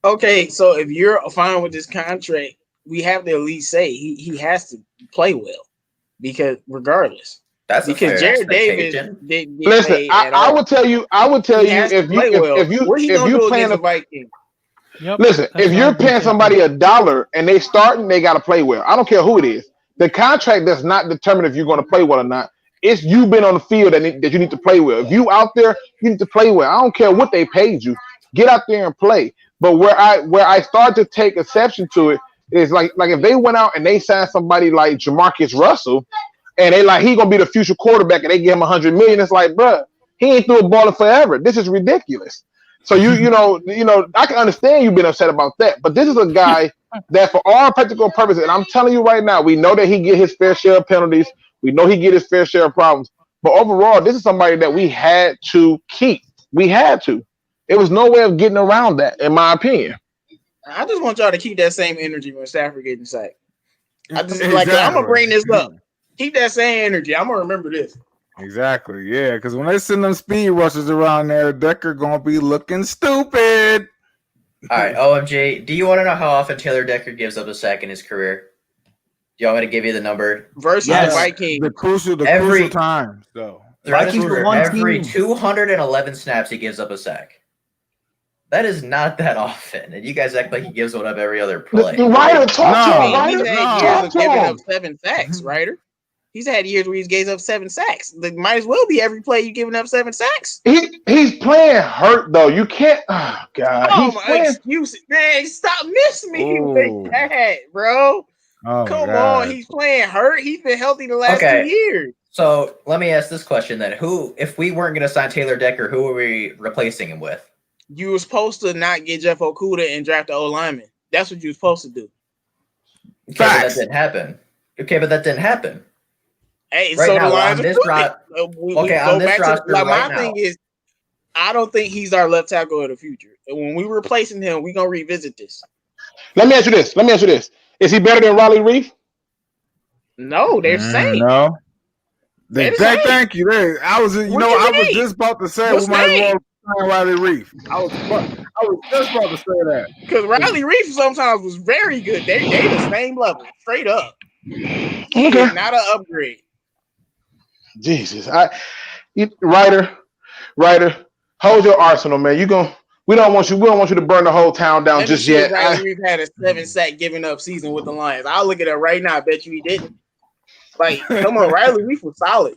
Okay, so if you're fine with this contract, we have to at least say he has to play well, because regardless. That's because Jared Davis didn't get listen. paid I would tell you if you playing a Viking. Yep, listen, if you're paying somebody $1 and they starting, they got to play well. I don't care who it is. The contract does not determine if you're going to play well or not. It's you been on the field that you need to play well. If you out there, you need to play well. I don't care what they paid you. Get out there and play. But where I start to take exception to it is like if they went out and they signed somebody like Jamarcus Russell and they he gonna be the future quarterback and they give him $100 million, it's like, bruh, he ain't threw a ball forever. This is ridiculous. So you know, I can understand you being upset about that, but this is a guy that, for all practical purposes, and I'm telling you right now, we know that he get his fair share of penalties. We know he get his fair share of problems. But overall, this is somebody that we had to keep. We had to. It was no way of getting around that, in my opinion. I just want y'all to keep that same energy when Stafford getting sacked. I just like I'm gonna bring this up. Keep that same energy. I'm gonna remember this. Exactly, yeah. Because when they send them speed rushers around there, Decker gonna be looking stupid. All right, OMG. Do you want to know how often Taylor Decker gives up a sack in his career? Do you want me to give you the number? Versus Yes. the Vikings. The crucial times, though. Vikings were one every team. 211 snaps, he gives up a sack. That is not that often, and you guys act like he gives one up every other play. Ryder, talk to him. I mean, Ryder, he's had talk years of to giving him. up 7 sacks, Ryder. He's had years where he's gave up 7 sacks. Like, might as well be every play you giving up 7 sacks. He's playing hurt though. You can't. Oh God. Oh He's my playing. excuses, man! Stop missing me with that, bro. Oh, Come on, he's playing hurt. He's been healthy the last 2 years. So let me ask this question then: if we weren't going to sign Taylor Decker, who are we replacing him with? You were supposed to not get Jeff Okudah and draft the O lineman. That's what you were supposed to do. Okay, but that didn't happen. Okay, but that didn't happen. Hey, Right so now, the Lions on are this on this roster like, right my thing is, I don't think he's our left tackle of the future. And when we replacing him, we're gonna revisit this. Let me ask you this. Is he better than Riley Reef? No, they're saying no. They're the same. Thank you. I was just about to say we might as well sign Riley Reef. I was just about to say that because Riley Reef sometimes was very good. They the same level, straight up. He is not an upgrade. Jesus, Ryder, hold your arsenal, man. We don't want you to burn the whole town down just yet. Riley Reef had a 7 sack giving up season with the Lions. I'll look at it right now. I bet you he didn't. Like, come on, Riley Reef was solid.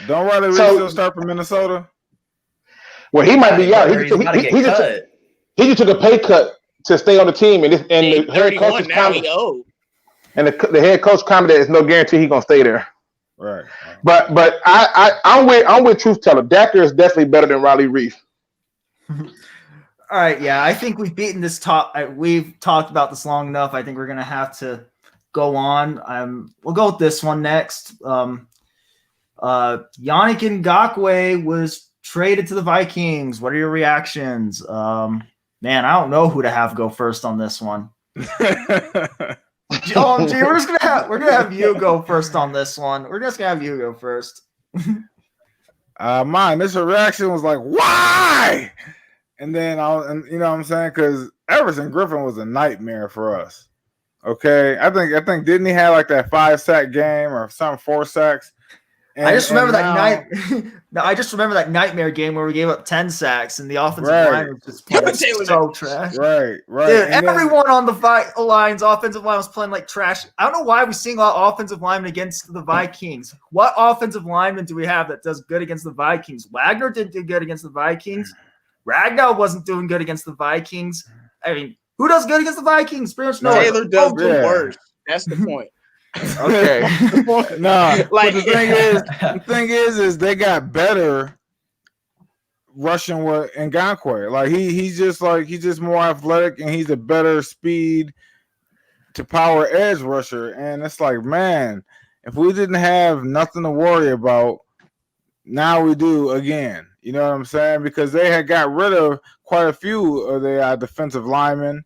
Don't Riley Reef still start from Minnesota? Well, he might be out. He just took a pay cut to stay on the team, and the head coach the head coach commented it's no guarantee he's gonna stay there. Right. But I'm with Truth Teller. Decker is definitely better than Riley Reef. All right, yeah, I think we've beaten this we've talked about this long enough. I think we're gonna have to go on. We'll go with this one next. Yannick Ngakoue was traded to the Vikings. What are your reactions? Man, I don't know who to have go first on this one. We're gonna have you go first on this one. We're just gonna have you go first. My initial reaction was like, why? And then you know what I'm saying? Because Everson Griffin was a nightmare for us. Okay. I think didn't he have like that 5-sack game or something, 4 sacks? I just remember that nightmare game where we gave up 10 sacks and the offensive line was just playing so trash. Right. Dude, everyone on the Lions offensive line was playing like trash. I don't know why we're seeing a lot of offensive linemen against the Vikings. What offensive lineman do we have that does good against the Vikings? Wagner didn't do good against the Vikings. Ragnow wasn't doing good against the Vikings. I mean, who does good against the Vikings? Pretty much no. Taylor does do worse. That's the point. Okay. No, like the thing is they got better rushing with Ngakoue. Like he's just more athletic and he's a better speed to power edge rusher. And it's like, man, if we didn't have nothing to worry about, now we do again. You know what I'm saying? Because they had got rid of quite a few of their defensive linemen.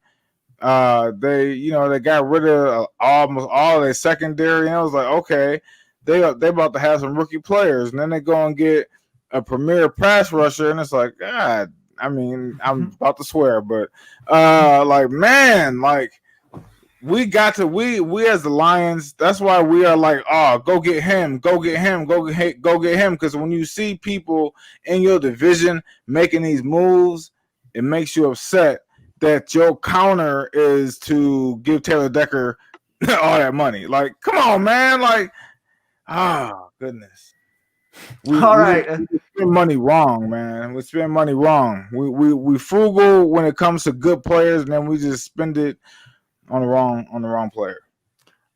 They got rid of almost all their secondary, and I was like, okay, they about to have some rookie players, and then they go and get a premier pass rusher, and it's like, God, I mean, I'm about to swear, but like, man, like we as the Lions, that's why we are like, oh, go get him, because when you see people in your division making these moves, it makes you upset that your counter is to give Taylor Decker all that money. Like, come on, man. Like, goodness. We spend money wrong, man. We spend money wrong. We frugal when it comes to good players, and then we just spend it on the wrong player.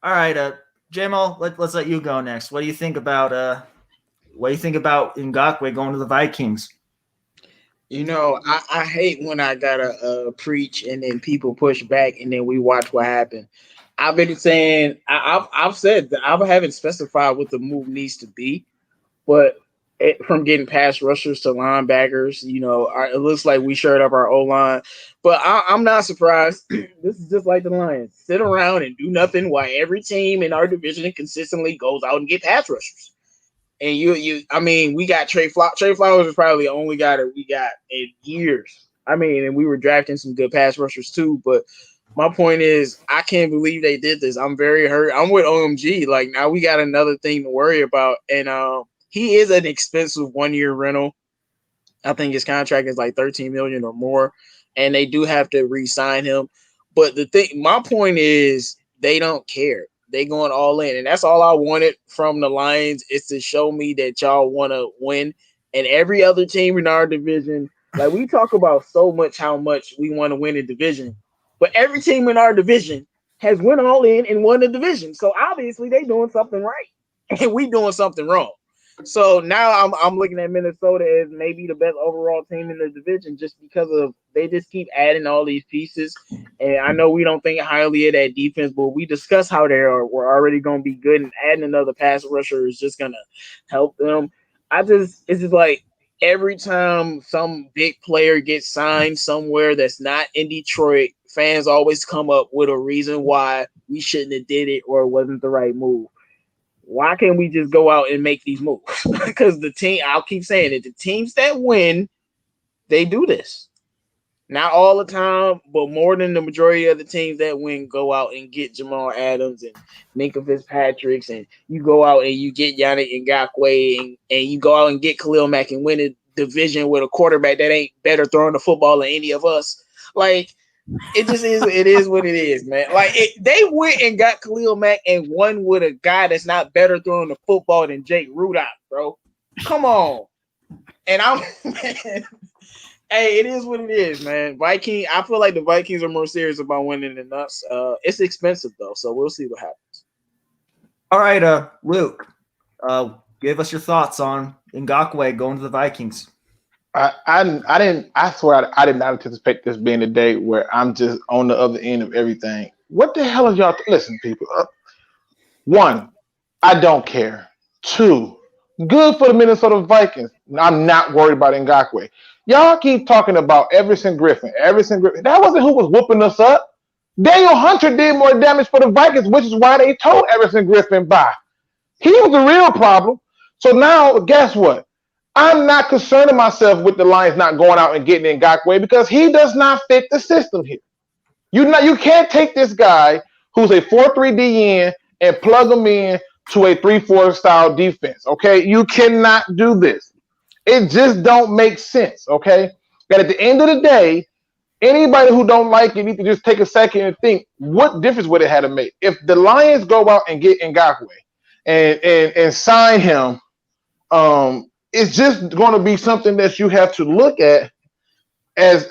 All right, J-Mo, let's let you go next. What do you think about Ngakoue going to the Vikings? You know, I hate when I gotta preach and then people push back and then we watch what happened. I've been saying I've said that I haven't specified what the move needs to be, but from getting pass rushers to linebackers. You know, it looks like we shored up our O-line. But I'm not surprised. This is just like the Lions. Sit around and do nothing while every team in our division consistently goes out and get pass rushers. And I mean, we got Trey Flowers. Trey Flowers is probably the only guy that we got in years. I mean, and we were drafting some good pass rushers too. But my point is, I can't believe they did this. I'm very hurt. I'm with OMG. Like, now we got another thing to worry about. And he is an expensive 1-year rental. I think his contract is like $13 million or more, and they do have to re-sign him. But my point is, they don't care. They going all in, and that's all I wanted from the Lions, is to show me that y'all want to win. And every other team in our division, like, we talk about so much how much we want to win a division, but every team in our division has went all in and won the division. So obviously they doing something right, and we doing something wrong. So now I'm looking at Minnesota as maybe the best overall team in the division, just because of they just keep adding all these pieces. And I know we don't think highly of that defense, but we discuss how we're already going to be good, and adding another pass rusher is just going to help them. It's just like every time some big player gets signed somewhere that's not in Detroit, fans always come up with a reason why we shouldn't have did it or it wasn't the right move. Why can't we just go out and make these moves? Because I'll keep saying it, the teams that win, they do this. Not all the time, but more than the majority of the teams that win go out and get Jamal Adams and Minka Fitzpatrick, and you go out and you get Yannick Ngakoue, and you go out and get Khalil Mack and win a division with a quarterback that ain't better throwing the football than any of us. Like, it just is. It is what it is, man. Like, they went and got Khalil Mack and won with a guy that's not better throwing the football than Jake Rudolph, bro. Come on. And man, hey, it is what it is, man. I feel like the Vikings are more serious about winning than us. It's expensive though, so we'll see what happens. All right, Luke, give us your thoughts on Ngakoue going to the Vikings. I swear I did not anticipate this being the day where I'm just on the other end of everything. What the hell are y'all? Listen, people. One, I don't care. Two, good for the Minnesota Vikings. I'm not worried about Ngakoue. Y'all keep talking about Everson Griffin. That wasn't who was whooping us up. Daniel Hunter did more damage for the Vikings, which is why they told Everson Griffin bye. He was the real problem. So now, guess what? I'm not concerning myself with the Lions not going out and getting Ngakoue, because he does not fit the system here. You can't take this guy who's a 4-3 DN and plug him in to a 3-4 style defense. Okay, you cannot do this. It just don't make sense. Okay, but at the end of the day, anybody who don't like it need to just take a second and think, what difference would it have to make if the Lions go out and get Ngakoue and sign him? It's just going to be something that you have to look at as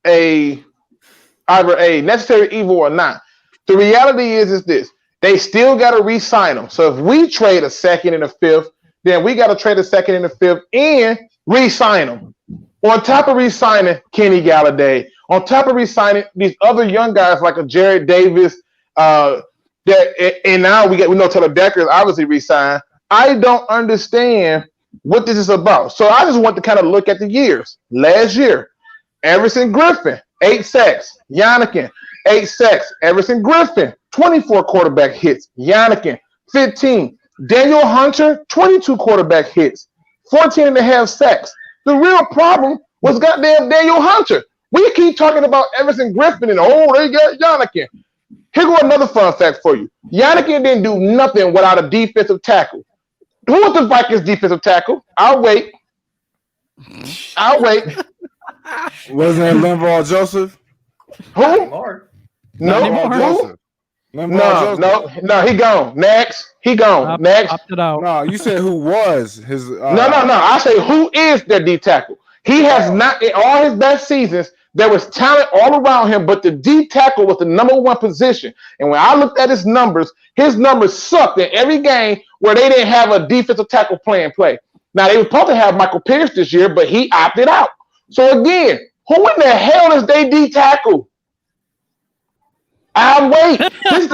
either a necessary evil or not. The reality is this: they still got to re-sign him. So if we trade a second and a fifth, then we got to trade a second and a fifth and re-sign him. On top of re-signing Kenny Galladay, on top of re-signing these other young guys like a Jared Davis, and now we know Taylor Decker is obviously re-signed. I don't understand what this is about. So I just want to kind of look at the years. Last year, Everson Griffin, 8 sacks. Yannick, 8 sacks. Everson Griffin, 24 quarterback hits. Yannick, 15. Daniel Hunter, 22 quarterback hits. 14 and a half sacks. The real problem was goddamn Daniel Hunter. We keep talking about Everson Griffin and, they got Yannick. Here go another fun fact for you. Yannick didn't do nothing without a defensive tackle. Who was the Vikings defensive tackle? I'll wait. Wasn't it Linval Joseph? Who? No. No, he gone. Next. He gone. Next. Opted out. No, you said who was his No. I say who is their D tackle? He has not, in all his best seasons, there was talent all around him, but the D tackle was the number one position. And when I looked at his numbers sucked in every game where they didn't have a defensive tackle play. Now, they were supposed to have Michael Pierce this year, but he opted out. So, again, who in the hell is they D tackle? I'll wait. This is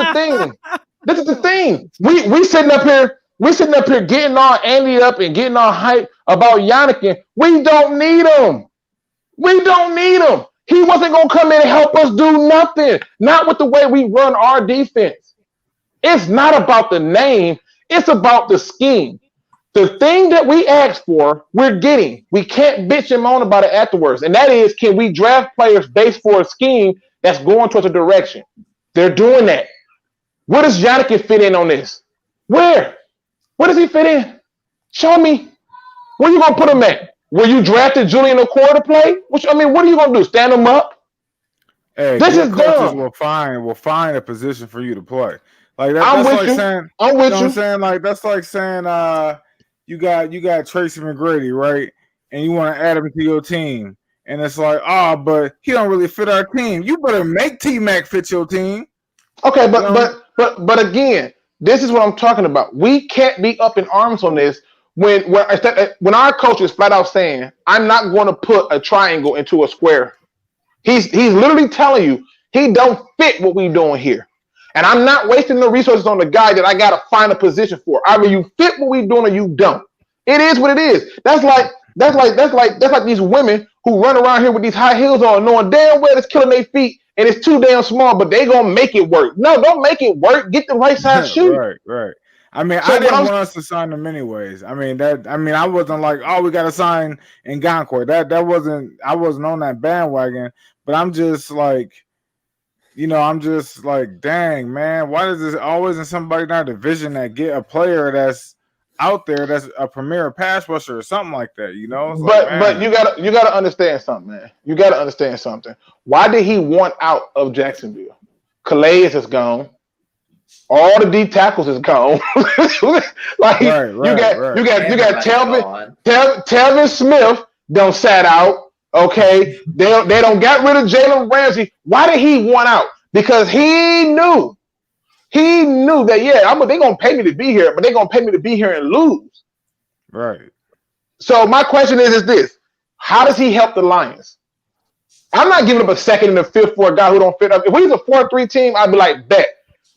the thing. We sitting up here We sitting up here getting all Andy up and getting all hype about Yannick. We don't need him. We don't need him. He wasn't going to come in and help us do nothing. Not with the way we run our defense. It's not about the name. It's about the scheme. The thing that we asked for, we're getting. We can't bitch and moan about it afterwards. And that is, can we draft players based for a scheme that's going towards a direction? They're doing that. Where does Yannick fit in on this? Where? Where does he fit in? Show me. Where you going to put him at? Where you drafted Julian Okoye to play? What are you going to do? Stand him up? Hey, this is coaches dumb. will find a position for you to play. Like that, I'm that's with like you. saying, I'm with you. I'm saying? Like that's like saying you got Tracy McGrady, right? And you want to add him to your team. And it's like, but he don't really fit our team. You better make T-Mac fit your team. Okay, but again, this is what I'm talking about. We can't be up in arms on this when our coach is flat out saying, I'm not going to put a triangle into a square. He's literally telling you he don't fit what we doing here. And I'm not wasting the resources on the guy that I got to find a position for. Either you fit what we doing or you don't. It is what it is. That's like these women who run around here with these high heels on, knowing damn well it's killing their feet and it's too damn small, but they gonna make it work. No, don't make it work. Get the right size shoe. Right. I mean, so I didn't want us to sign them anyways. I wasn't like, we got to sign Ngakoue. I wasn't on that bandwagon. But I'm just like, dang, man, why does this always in somebody in our division that get a player that's out there that's a premier pass rusher or something like that, But you gotta understand something, man. You gotta understand something. Why did he want out of Jacksonville? Calais is gone. All the deep tackles is gone. You got Telvin Smith don't sat out. Okay, they don't got rid of Jalen Ramsey. Why did he want out? Because he knew that they're gonna pay me to be here, but they're gonna pay me to be here and lose. Right. So my question is this: how does he help the Lions? I'm not giving up a second and a fifth for a guy who don't fit up. If he's a 4-3 team, I'd be like, bet.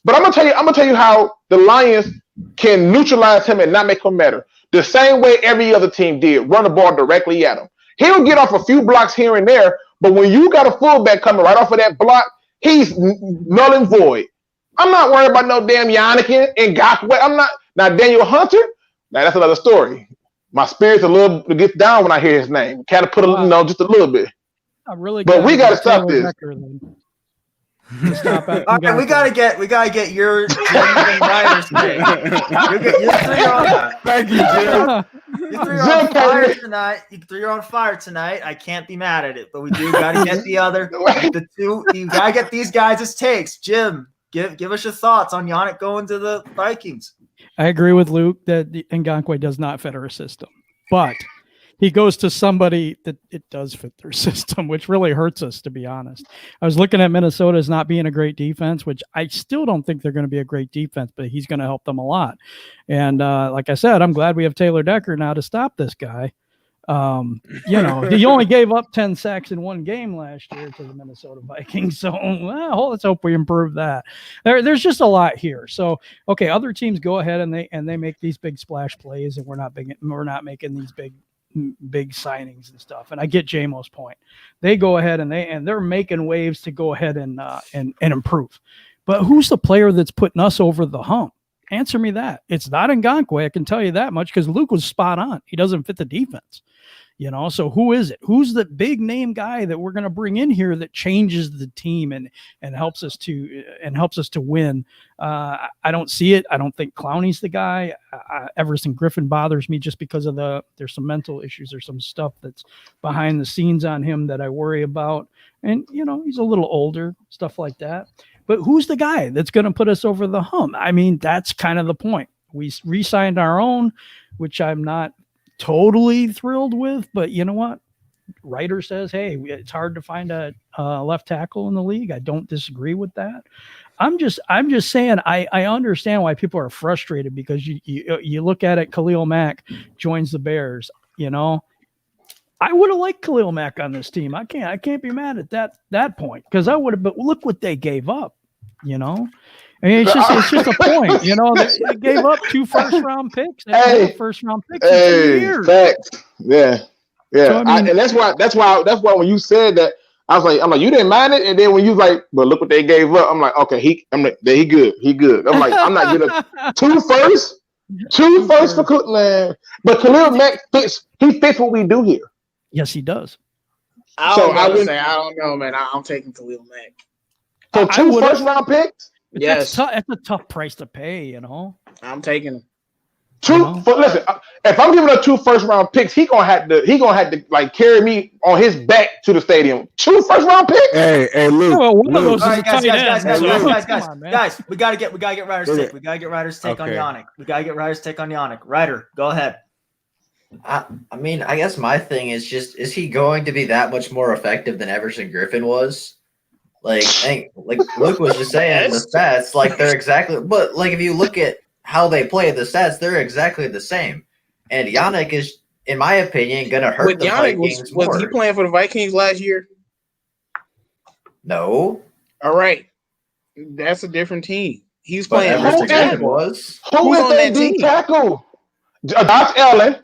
But I'm gonna tell you how the Lions can neutralize him and not make him matter. The same way every other team did, run the ball directly at him. He'll get off a few blocks here and there, but when you got a fullback coming right off of that block, he's null and void. I'm not worried about no damn Yannick and Ngakoue. I'm not. Now, Daniel Hunter, that's another story. My spirit's a little gets down when I hear his name. Kind of put just a little bit. But we got to stop this. All right, we gotta get your writers today. Thank you, Jim. You threw on fire tonight. You threw your own fire tonight. I can't be mad at it, but we do gotta get the two. You gotta get these guys' takes. Jim, give us your thoughts on Yannick going to the Vikings. I agree with Luke that Ngakoue does not fit our system, but he goes to somebody that it does fit their system, which really hurts us, to be honest. I was looking at Minnesota as not being a great defense, which I still don't think they're going to be a great defense, but he's going to help them a lot. And like I said, I'm glad we have Taylor Decker now to stop this guy. He only gave up 10 sacks in one game last year to the Minnesota Vikings. So let's hope we improve that. There's just a lot here. So, okay, other teams go ahead and they make these big splash plays, and we're not making these big signings and stuff. And I get JMO's point. They go ahead and they're making waves to go ahead and improve. But who's the player that's putting us over the hump? Answer me that. It's not Ngakoue, I can tell you that much, because Luke was spot on. He doesn't fit the defense. So who is it? Who's the big name guy that we're going to bring in here that changes the team and helps us to win? I don't see it. I don't think Clowney's the guy. Everson Griffin bothers me just because of there's some mental issues. There's some stuff that's behind the scenes on him that I worry about. And, he's a little older, stuff like that. But who's the guy that's going to put us over the hump? I mean, that's kind of the point. We re-signed our own, which I'm not totally thrilled with, but you know what? Writer says, hey, it's hard to find a left tackle in the league. I don't disagree with that. I'm just saying I understand why people are frustrated, because you look at it. Khalil Mack joins the Bears. I would have liked Khalil Mack on this team. I can't be mad at that point, because I would have. But look what they gave up. I mean, it's just a point. You know, they gave up 2 first-round picks. They gave up first-round picks in 2 years. Facts. Yeah. So, I mean, And that's why when you said that, I'm like, you didn't mind it, and then when you like, but look what they gave up. I'm like, okay, he good. I'm like, I'm not getting 2 firsts for Cookland, but Khalil Mack fits what we do here. Yes, he does. I don't know, man. I'm taking Khalil Mack. So 2 first-round picks. Yes, that's a tough price to pay. You know, I'm taking him. Listen, if I'm giving up 2 first-round picks, he gonna have to like carry me on his back to the stadium. 2 first-round picks. Hey, Luke. Yeah, well, one of those All is right, a tight end. guys, we gotta get Ryder's take. We gotta get Ryder's take on Yannick. We gotta get Ryder's take on Yannick. Ryder, go ahead. I mean, I guess my thing is just, is he going to be that much more effective than Everson Griffin was? Like Luke was just saying, the stats, like they're exactly, but like if you look at how they play, the stats, they're exactly the same. And Yannick is, in my opinion, going to hurt the Vikings more. Was he playing for the Vikings last year? No. All right. That's a different team. He's playing. Everson Griffin was. Who's on that D tackle? Josh Allen.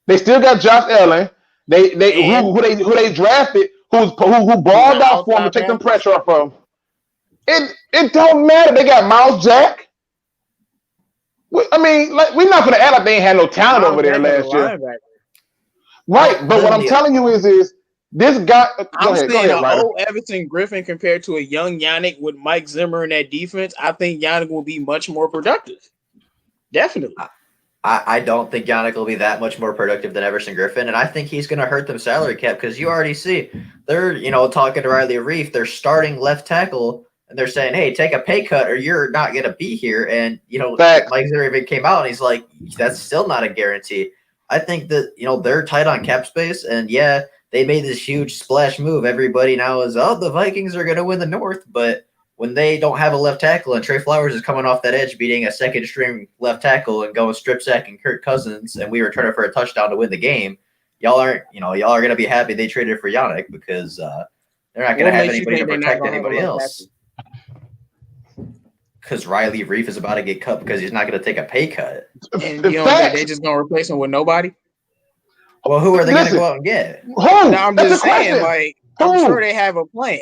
They still got Josh Allen. Who they drafted, who balled out for him to take them pressure off of him. It don't matter. They got Miles Jack. I mean, like, we're not going to act like they ain't had no talent over there last year. Right, but what I'm telling you is this guy. I'm saying an old Everson Griffin compared to a young Yannick with Mike Zimmer in that defense. I think Yannick will be much more productive. Definitely. I don't think Yannick will be that much more productive than Everson Griffin, and I think he's going to hurt them salary cap because you already see they're talking to Riley Reef, their starting left tackle. And they're saying, hey, take a pay cut or you're not going to be here. And, Mike Zimmer came out and he's like, that's still not a guarantee. I think that, they're tight on cap space. And, yeah, they made this huge splash move. Everybody now is, the Vikings are going to win the North. But when they don't have a left tackle and Trey Flowers is coming off that edge beating a second-string left tackle and going strip sack and Kirk Cousins and we return it for a touchdown to win the game, y'all are going to be happy they traded for Yannick because they're not going to have anybody to protect anybody else. Because Riley Reef is about to get cut because he's not going to take a pay cut. And they're just going to replace him with nobody? Well, who are they going to go out and get? I'm just saying, I'm sure they have a plan.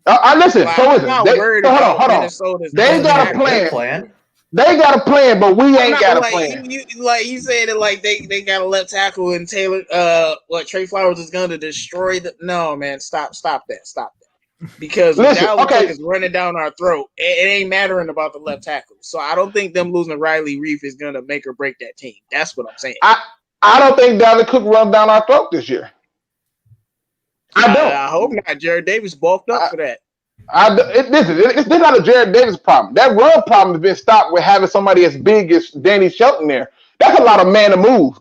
Listen, I'm not worried about Minnesota's. They got a plan. They got a plan, but we ain't got a plan. You said that they got a left tackle and Taylor. Trey Flowers is going to destroy the. No, man, stop that. Because Dalvin is running down our throat. It ain't mattering about the left tackle. So I don't think them losing Riley Reef is going to make or break that team. That's what I'm saying. I don't think Dalvin Cook run down our throat this year. I don't. I hope not. Jared Davis bulked up for that. It's not a Jared Davis problem. That run problem has been stopped with having somebody as big as Danny Shelton there. That's a lot of man to move.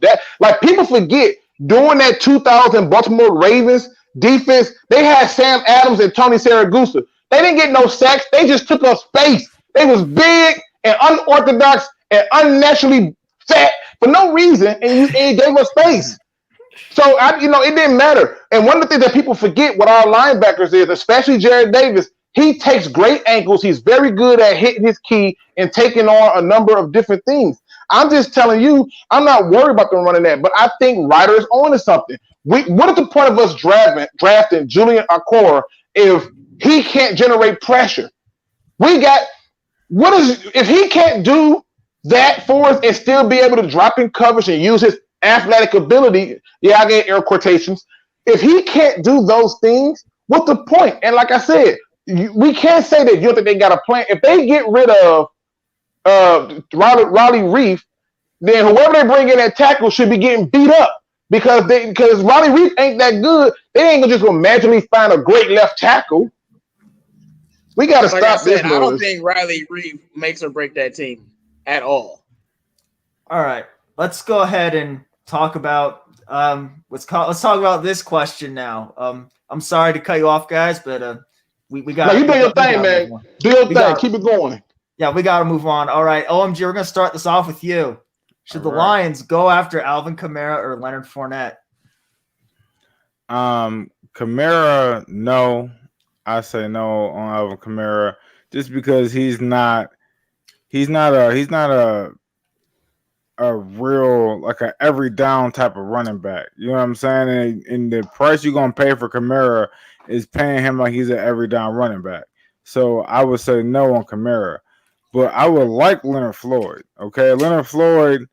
People forget during that 2000 Baltimore Ravens defense, they had Sam Adams and Tony Saragusa. They didn't get no sacks. They just took up space. They was big and unorthodox and unnaturally fat for no reason, and he gave us space. So, it didn't matter. And one of the things that people forget with our linebackers is, especially Jared Davis, he takes great angles. He's very good at hitting his key and taking on a number of different things. I'm just telling you, I'm not worried about them running that, but I think Ryder is on to something. What is the point of us drafting Julian Okoro if he can't generate pressure? If he can't do that for us and still be able to drop in coverage and use his athletic ability? Yeah, I get air quotations. If he can't do those things, what's the point? And like I said, we can't say that you don't think they got a plan. If they get rid of Riley Reef, then whoever they bring in at tackle should be getting beat up. Because Riley Reef ain't that good, they ain't just gonna magically find a great left tackle. We gotta stop this. I don't think Riley Reef makes or break that team at all. All right, let's go ahead and talk about let's talk about this question now. I'm sorry to cut you off, guys, but we got. No, you do your thing, man. Do your thing. Keep it going. Yeah, we got to move on. All right, OMG, we're gonna start this off with you. Should the Lions go after Alvin Kamara or Leonard Fournette? Kamara, no. I say no on Alvin Kamara just because he's not he's not a real like a every down type of running back. You know what I'm saying? And the price you're gonna pay for Kamara is paying him like he's an every down running back. So I would say no on Kamara. But I would like Leonard Floyd. Okay, Leonard Floyd.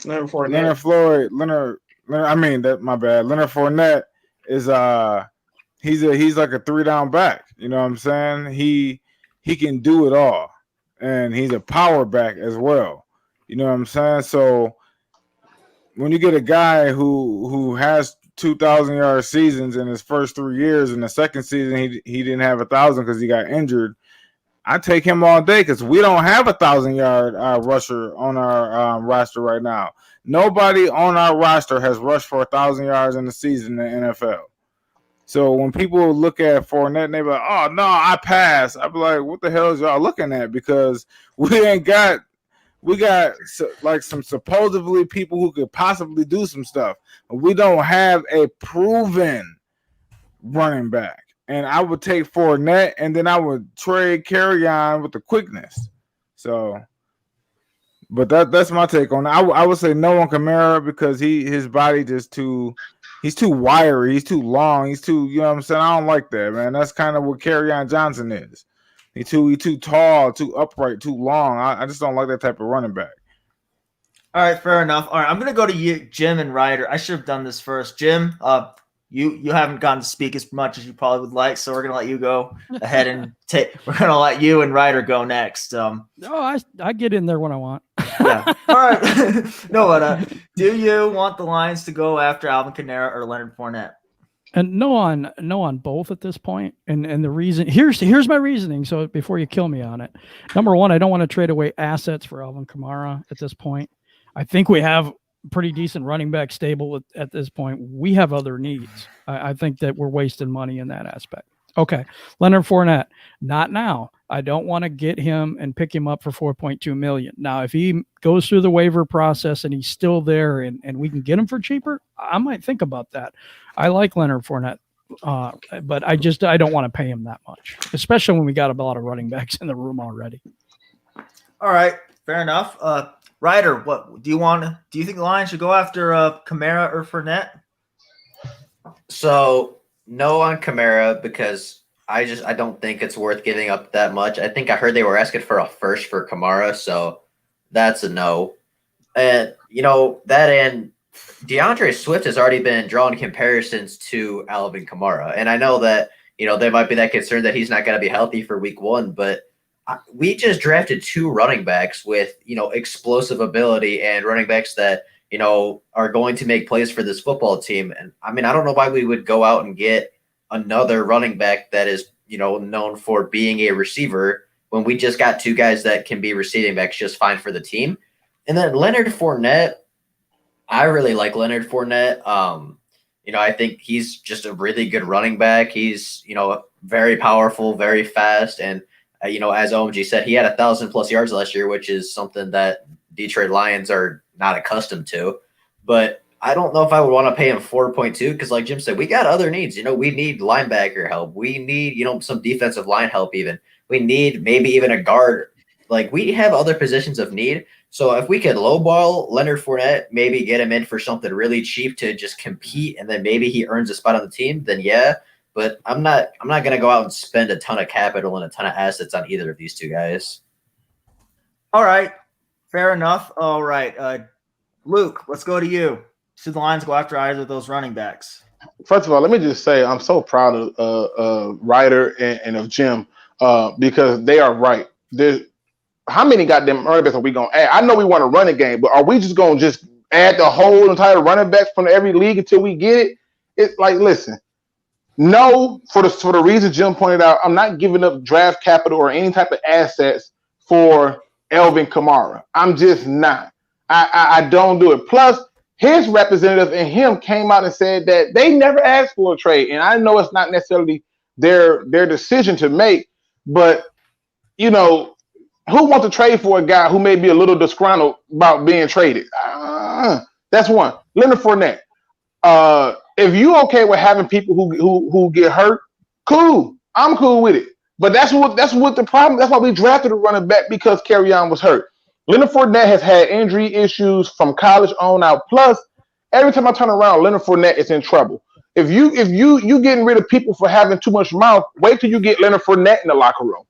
Leonard Fournette. My bad. Leonard Fournette is he's like a 3-down back. You know what I'm saying? He can do it all, and he's a power back as well. You know what I'm saying? So when you get a guy who has 2,000-yard seasons in his first 3 years, and the second season he didn't have 1,000 because he got injured, I take him all day because we don't have a 1,000-yard rusher on our roster right now. Nobody on our roster has rushed for 1,000 yards in the season in the NFL. So when people look at Fournette and they be like, "Oh no, I pass," I be like, "What the hell is y'all looking at?" Because we got like some supposedly people who could possibly do some stuff, but we don't have a proven running back. And I would take Fournette, and then I would trade Kerryon with the quickness. So, but that's my take on it. I would say no on Kamara because his body just he's too wiry, he's too long, he's too, you know what I'm saying? I don't like that, man. That's kind of what Kerryon Johnson is. He's too tall, too upright, too long. I just don't like that type of running back. All right, fair enough. All right, I'm gonna go to you, Jim and Ryder. I should have done this first, Jim. You haven't gotten to speak as much as you probably would like, so we're gonna let you go ahead and we're gonna let you and Ryder go next. No, I get in there when I want. Yeah. All right. No, but do you want the Lions to go after Alvin Kamara or Leonard Fournette? And no on both at this point. And the reason here's my reasoning. So before you kill me on it, number one, I don't want to trade away assets for Alvin Kamara at this point. I think we have pretty decent running back stable at this point. We have other needs. I think that we're wasting money in that aspect. Okay. Leonard Fournette, not now. I don't want to get him and pick him up for $4.2 million. Now, if he goes through the waiver process and he's still there and we can get him for cheaper, I might think about that. I like Leonard Fournette, but I don't want to pay him that much, especially when we got a lot of running backs in the room already. All right. Fair enough. Ryder, what do you think the Lions should go after Kamara or Fournette? So no on Kamara because I don't think it's worth giving up that much. I think I heard they were asking for a first for Kamara, so that's a no. And that and DeAndre Swift has already been drawing comparisons to Alvin Kamara, and I know that there might be that concern that he's not going to be healthy for Week 1, but we just drafted 2 running backs with, explosive ability and running backs that, are going to make plays for this football team. And I mean, I don't know why we would go out and get another running back that is, known for being a receiver when we just got 2 guys that can be receiving backs just fine for the team. And then Leonard Fournette, I really like Leonard Fournette. I think he's just a really good running back. He's, very powerful, very fast. And as OMG said, he had 1,000+ yards last year, which is something that Detroit Lions are not accustomed to. But I don't know if I would want to pay him 4.2 because, like Jim said, we got other needs. We need linebacker help. We need, some defensive line help even. We need maybe even a guard. Like, we have other positions of need. So if we could lowball Leonard Fournette, maybe get him in for something really cheap to just compete, and then maybe he earns a spot on the team, then yeah. But I'm not going to go out and spend a ton of capital and a ton of assets on either of these 2 guys. All right. Fair enough. All right. Luke, let's go to you. Should the Lions go after either of those running backs? First of all, let me just say I'm so proud of Ryder and of Jim because they are right. How many goddamn running backs are we going to add? I know we want to run a game, but are we just going to just add the whole entire running backs from every league until we get it? It's like, listen. No, for the reason Jim pointed out, I'm not giving up draft capital or any type of assets for Alvin Kamara. I'm just not. I don't do it. Plus, his representative and him came out and said that they never asked for a trade. And I know it's not necessarily their decision to make, but who wants to trade for a guy who may be a little disgruntled about being traded? That's one. Leonard Fournette. If you okay with having people who get hurt, cool. I'm cool with it. But that's what the problem. That's why we drafted a running back because Kerryon was hurt. Leonard Fournette has had injury issues from college on out. Plus, every time I turn around, Leonard Fournette is in trouble. If you getting rid of people for having too much mouth, wait till you get Leonard Fournette in the locker room.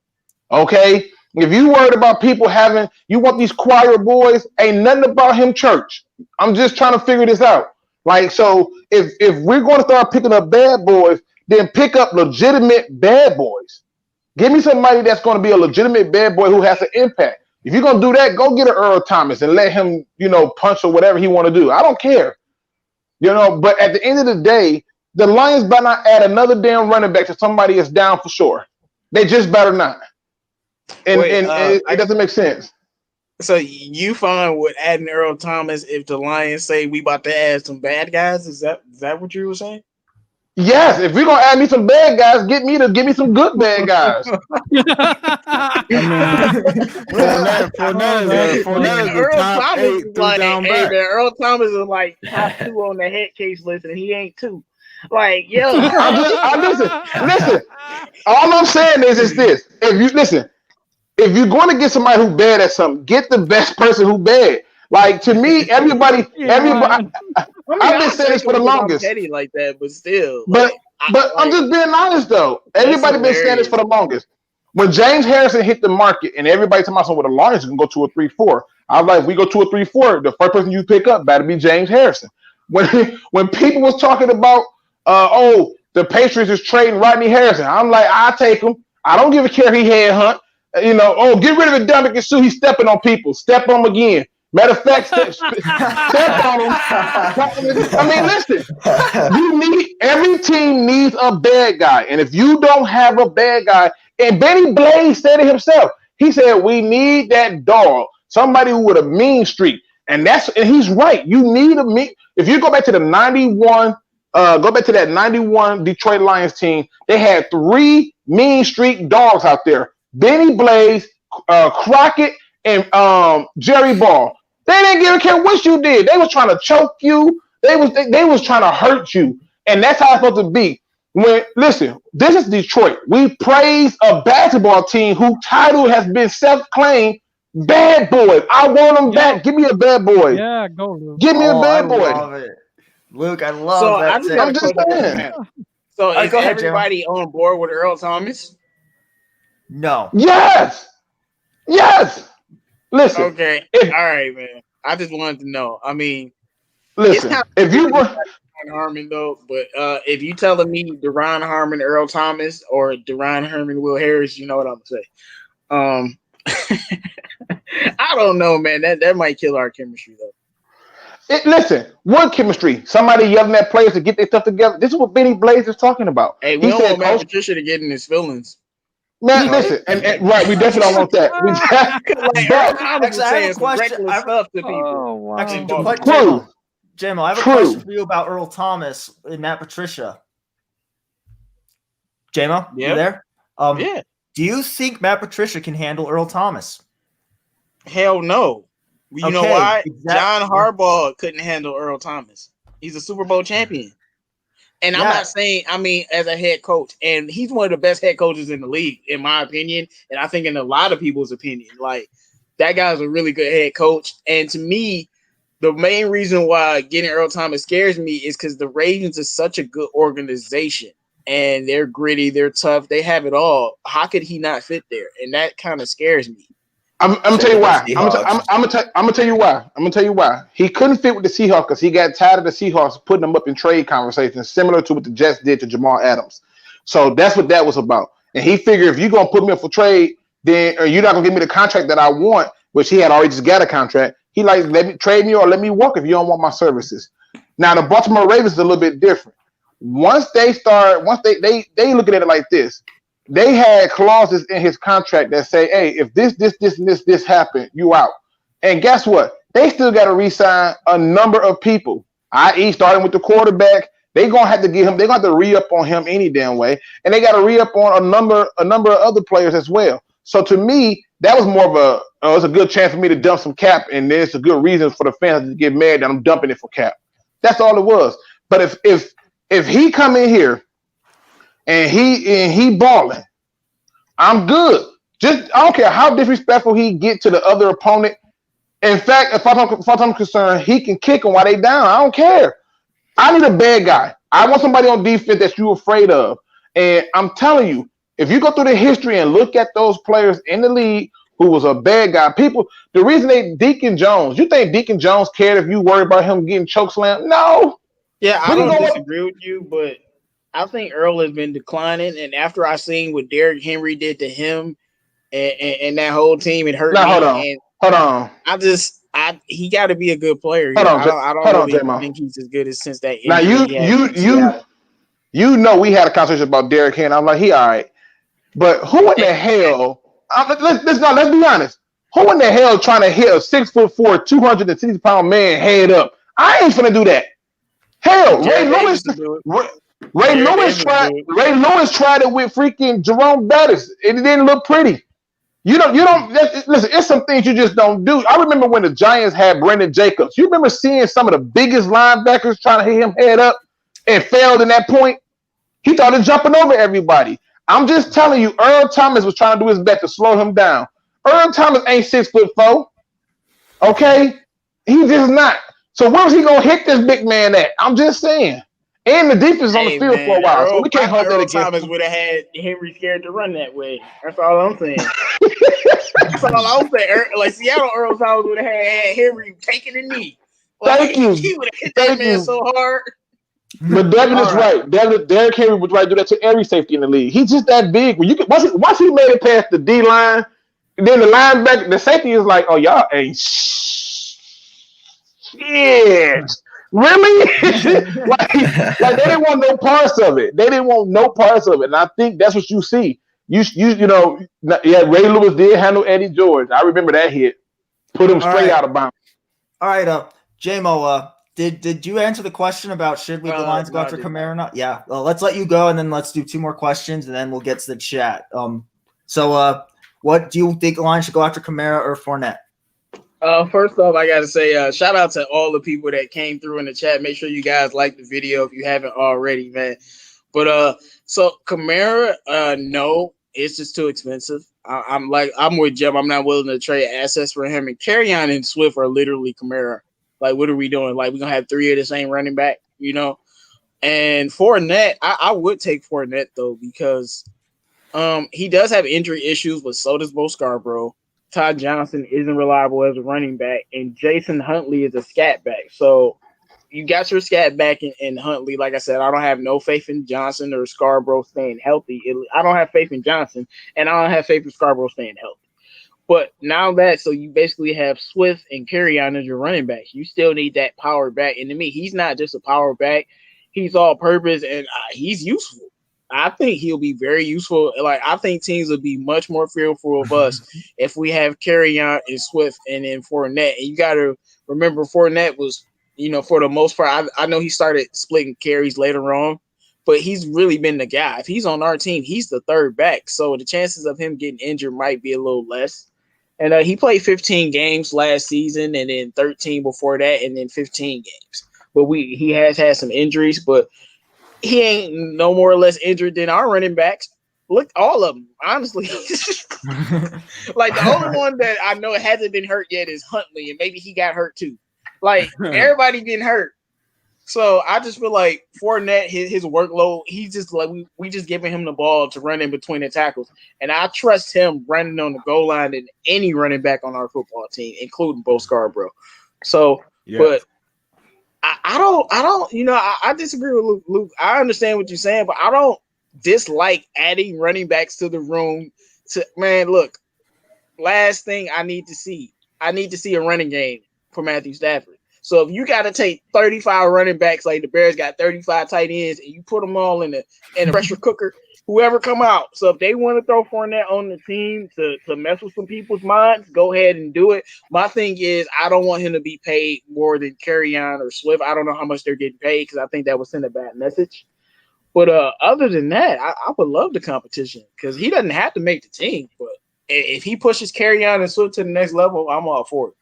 Okay? If you worried about people you want these choir boys, ain't nothing about him church. I'm just trying to figure this out. Like, so if we're going to start picking up bad boys, then pick up legitimate bad boys. Give me somebody that's going to be a legitimate bad boy who has an impact. If you're going to do that, go get an Earl Thomas and let him, punch or whatever he want to do. I don't care. But at the end of the day, the Lions better not add another damn running back to somebody that's down for sure. They just better not. And it doesn't make sense. So you fine with adding Earl Thomas if the Lions say we about to add some bad guys? Is that what you were saying? Yes, if we're gonna add me some bad guys, give me some good bad guys. Earl Thomas is like top 2 on the head case list, and he ain't 2. Like, yo, listen. All I'm saying is this: if you're going to get somebody who's bad at something, get the best person who's bad. Like, to me, everybody. I've been saying this for the longest. Petty like that, but still. But I'm just being honest though. Everybody been saying this for the longest. When James Harrison hit the market and everybody talking about the Lions can go 2 or 3-4, I was like, we go 2 or 3-4. The first person you pick up better be James Harrison. When people was talking about, the Patriots is trading Rodney Harrison, I'm like, I take him. I don't give a care he headhunt. Get rid of the Dominic Sue. He's stepping on people. Step on him again. Matter of fact, step on him. I mean, listen. Every team needs a bad guy, and if you don't have a bad guy, and Benny Blaze said it himself. He said we need that dog, somebody with a mean streak, and he's right. You need a mean. If you go back to the '91, go back to that '91 Detroit Lions team, they had 3 mean streak dogs out there: Benny Blaze, Crockett, and Jerry Ball. They didn't give a care what you did. They was trying to choke you. They was trying to hurt you. And that's how it's supposed to be. Listen, this is Detroit. We praise a basketball team whose title has been self-claimed bad boys. I want them back. Give me a bad boy. Yeah, go, Luke. Give me a bad boy. Love it. Luke, I love that. I'm just saying. So is everybody on board with Earl Thomas? No. Yes. Listen. Okay. All right, man. I just wanted to know. I mean, listen. If you were Harmon though, but if you telling me Deron Harmon, Earl Thomas, or Deron Harmon, Will Harris, you know what I'm saying. I don't know, man. That might kill our chemistry though. Listen, what chemistry? Somebody yelling at players to get their stuff together. This is what Benny Blaze is talking about. Hey, we don't want Matt Patricia to get in his feelings. Man, listen, and right, we definitely don't want that. Actually, I have a question. Jamo, I have a question for you about Earl Thomas and Matt Patricia. Jamo, you there? Yeah. Do you think Matt Patricia can handle Earl Thomas? Hell no. You know why? Exactly. John Harbaugh couldn't handle Earl Thomas. He's a Super Bowl champion. And I'm not saying, as a head coach, and he's one of the best head coaches in the league, in my opinion, and I think in a lot of people's opinion. Like, that guy's a really good head coach. And to me, the main reason why getting Earl Thomas scares me is because the Ravens is such a good organization, and they're gritty, they're tough, they have it all. How could he not fit there? And that kind of scares me. I'm gonna tell you why. I'm gonna tell you why. I'm gonna tell you why. He couldn't fit with the Seahawks because he got tired of the Seahawks putting him up in trade conversations, similar to what the Jets did to Jamal Adams. So that's what that was about. And he figured if you're gonna put me up for trade, then or you're not gonna give me the contract that I want, which he had already just got a contract. He like, let me trade me or let me walk if you don't want my services. Now the Baltimore Ravens is a little bit different. Once they looking at it like this. They had clauses in his contract that say, hey, if this happen, you out. And guess what? They still got to re-sign a number of people, i.e. starting with the quarterback. They're going to have to give him, they're going to have to re-up on him any damn way. And they got to re-up on a number of other players as well. So to me, that was more of it was a good chance for me to dump some cap, and there's a good reason for the fans to get mad that I'm dumping it for cap. That's all it was. But if he come in here and he balling, I'm good. Just I don't care how disrespectful he get to the other opponent. In fact, as far as I'm concerned, he can kick them while they down. I don't care. I need a bad guy. I want somebody on defense that you're afraid of. And I'm telling you, if you go through the history and look at those players in the league who was a bad guy, the reason Deacon Jones, you think Deacon Jones cared if you worried about him getting chokeslammed? No. Yeah, I don't disagree with you, but I think Earl has been declining. And after I seen what Derrick Henry did to him and that whole team, it hurt me. Hold on. He got to be a good player. I don't really think he's as good as since that injury. Now you know we had a conversation about Derrick Henry. I'm like, he all right. But who in the hell? Let's be honest. Who in the hell trying to hit a 6'4", 260-pound man head up? I ain't finna do that. Hell, Ray Lewis tried it with freaking Jerome Bettis. It didn't look pretty. You don't listen. It's some things you just don't do. I remember when the Giants had Brendan Jacobs. You remember seeing some of the biggest linebackers trying to hit him head up and failed in that point. He started jumping over everybody. I'm just telling you, Earl Thomas was trying to do his best to slow him down. Earl Thomas ain't 6'4". Okay, he just not. So where's he gonna hit this big man at? I'm just saying. And the defense on the field for a while, so we can't hold that against Thomas would have had Henry scared to run that way. That's all I'm saying. That's all I'm saying. Like Seattle, Earl Thomas would have had Henry taking a knee. Thank you. He would have hit that man so hard. But Devin is right. Derrick Henry was right to do that to every safety in the league. He's just that big. When once he made it past the D line, then the linebacker, the safety is like, oh, y'all ain't shit. Really? like they didn't want no parts of it. And I think that's what you see. Ray Lewis did handle Eddie George. I remember that hit. Put him straight out of bounds. All right, J-Mo, did you answer the question about should we the Lions go after Kamara or not? Yeah. Well, let's let you go, and then let's do 2 more questions, and then we'll get to the chat. So what do you think the Lions should go after, Kamara or Fournette? First off, I got to say shout out to all the people that came through in the chat. Make sure you guys like the video if you haven't already, man. But so Kamara, no, it's just too expensive. I'm with Jeb. I'm not willing to trade assets for him. And Kerryon and Swift are literally Kamara. Like, what are we doing? Like, we're gonna have 3 of the same running back, And Fournette, I would take Fournette though, because he does have injury issues, but so does Bo Scarborough. Todd Johnson isn't reliable as a running back, and Jason Huntley is a scat back. So you got your scat back in Huntley. Like I said, I don't have no faith in Johnson or Scarborough staying healthy. I don't have faith in Johnson, and I don't have faith in Scarborough staying healthy. But now so you basically have Swift and Kerryon as your running backs. You still need that power back. And to me, he's not just a power back. He's all purpose, and he's useful. I think he'll be very useful. Like, I think teams will be much more fearful of us if we have Kerryon and Swift and then Fournette. And you got to remember, Fournette was, for the most part, I know he started splitting carries later on, but he's really been the guy. If he's on our team, he's the third back. So the chances of him getting injured might be a little less. And he played 15 games last season, and then 13 before that, and then 15 games. But he has had some injuries, but he ain't no more or less injured than our running backs. Look, all of them, honestly. Like, the only one that I know hasn't been hurt yet is Huntley, and maybe he got hurt too. Like, everybody getting hurt. So I just feel like Fournette, his workload, he's just like we just giving him the ball to run in between the tackles, and I trust him running on the goal line than any running back on our football team, including Bo Scarborough. So, but I don't, I disagree with Luke. I understand what you're saying, but I don't dislike adding running backs to the room. Look, last thing I need to see a running game for Matthew Stafford. So if you got to take 35 running backs, like the Bears got 35 tight ends, and you put them all in a pressure cooker, whoever come out. So if they want to throw Fournette on the team to mess with some people's minds, go ahead and do it. My thing is, I don't want him to be paid more than Kerryon or Swift. I don't know how much they're getting paid, because I think that would send a bad message. But other than that, I would love the competition, because he doesn't have to make the team. But if he pushes Kerryon and Swift to the next level, I'm all for it.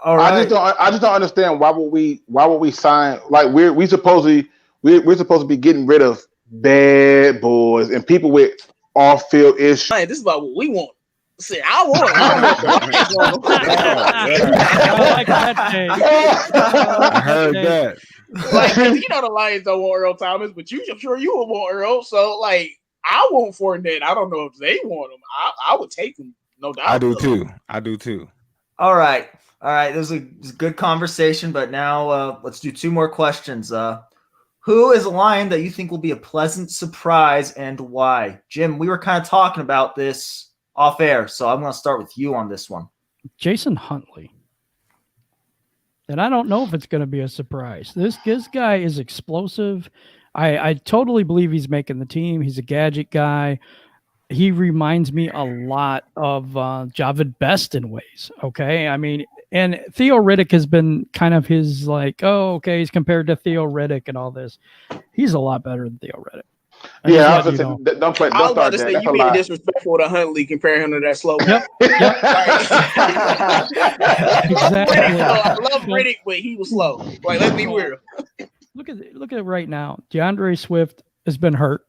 All right. I just don't understand why would we sign, like we're supposed to be getting rid of bad boys and people with off-field issue. Hey, this is about what we want. See, I want. I like that take. I heard that. Like, the Lions don't want Earl Thomas, but I'm sure you would want Earl. So, like, I want Fournette. I don't know if they want him. I would take him, no doubt. I do too. All right. This was a good conversation, but now let's do 2 more questions. Who is a Lion that you think will be a pleasant surprise and why? Jim, we were kind of talking about this off air, so I'm going to start with you on this one. Jason Huntley. And I don't know if it's going to be a surprise. This guy is explosive. I totally believe he's making the team. He's a gadget guy. He reminds me a lot of Javid Best in ways. Okay. I mean, and Theo Riddick has been kind of his like, oh, okay, he's compared to Theo Riddick and all this. He's a lot better than Theo Riddick. I was about to say, you being disrespectful to Huntley, compare him to that slow. Yep. Exactly. I love Riddick, but he was slow. Like, let's be real. Look at it right now. DeAndre Swift has been hurt,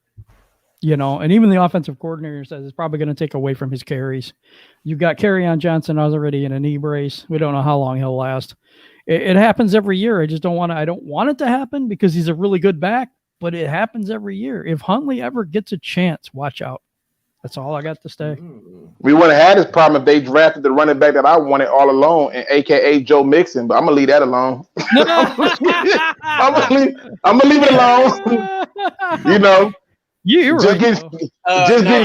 and even the offensive coordinator says it's probably going to take away from his carries. You've got Kerryon Johnson already in a knee brace. We don't know how long he'll last. It happens every year. I don't want it to happen because he's a really good back. But it happens every year. If Huntley ever gets a chance, watch out. That's all I got to say. We would have had this problem if they drafted the running back that I wanted all along, and AKA Joe Mixon. But I'm gonna leave that alone. I'm gonna leave it alone. You're just right. get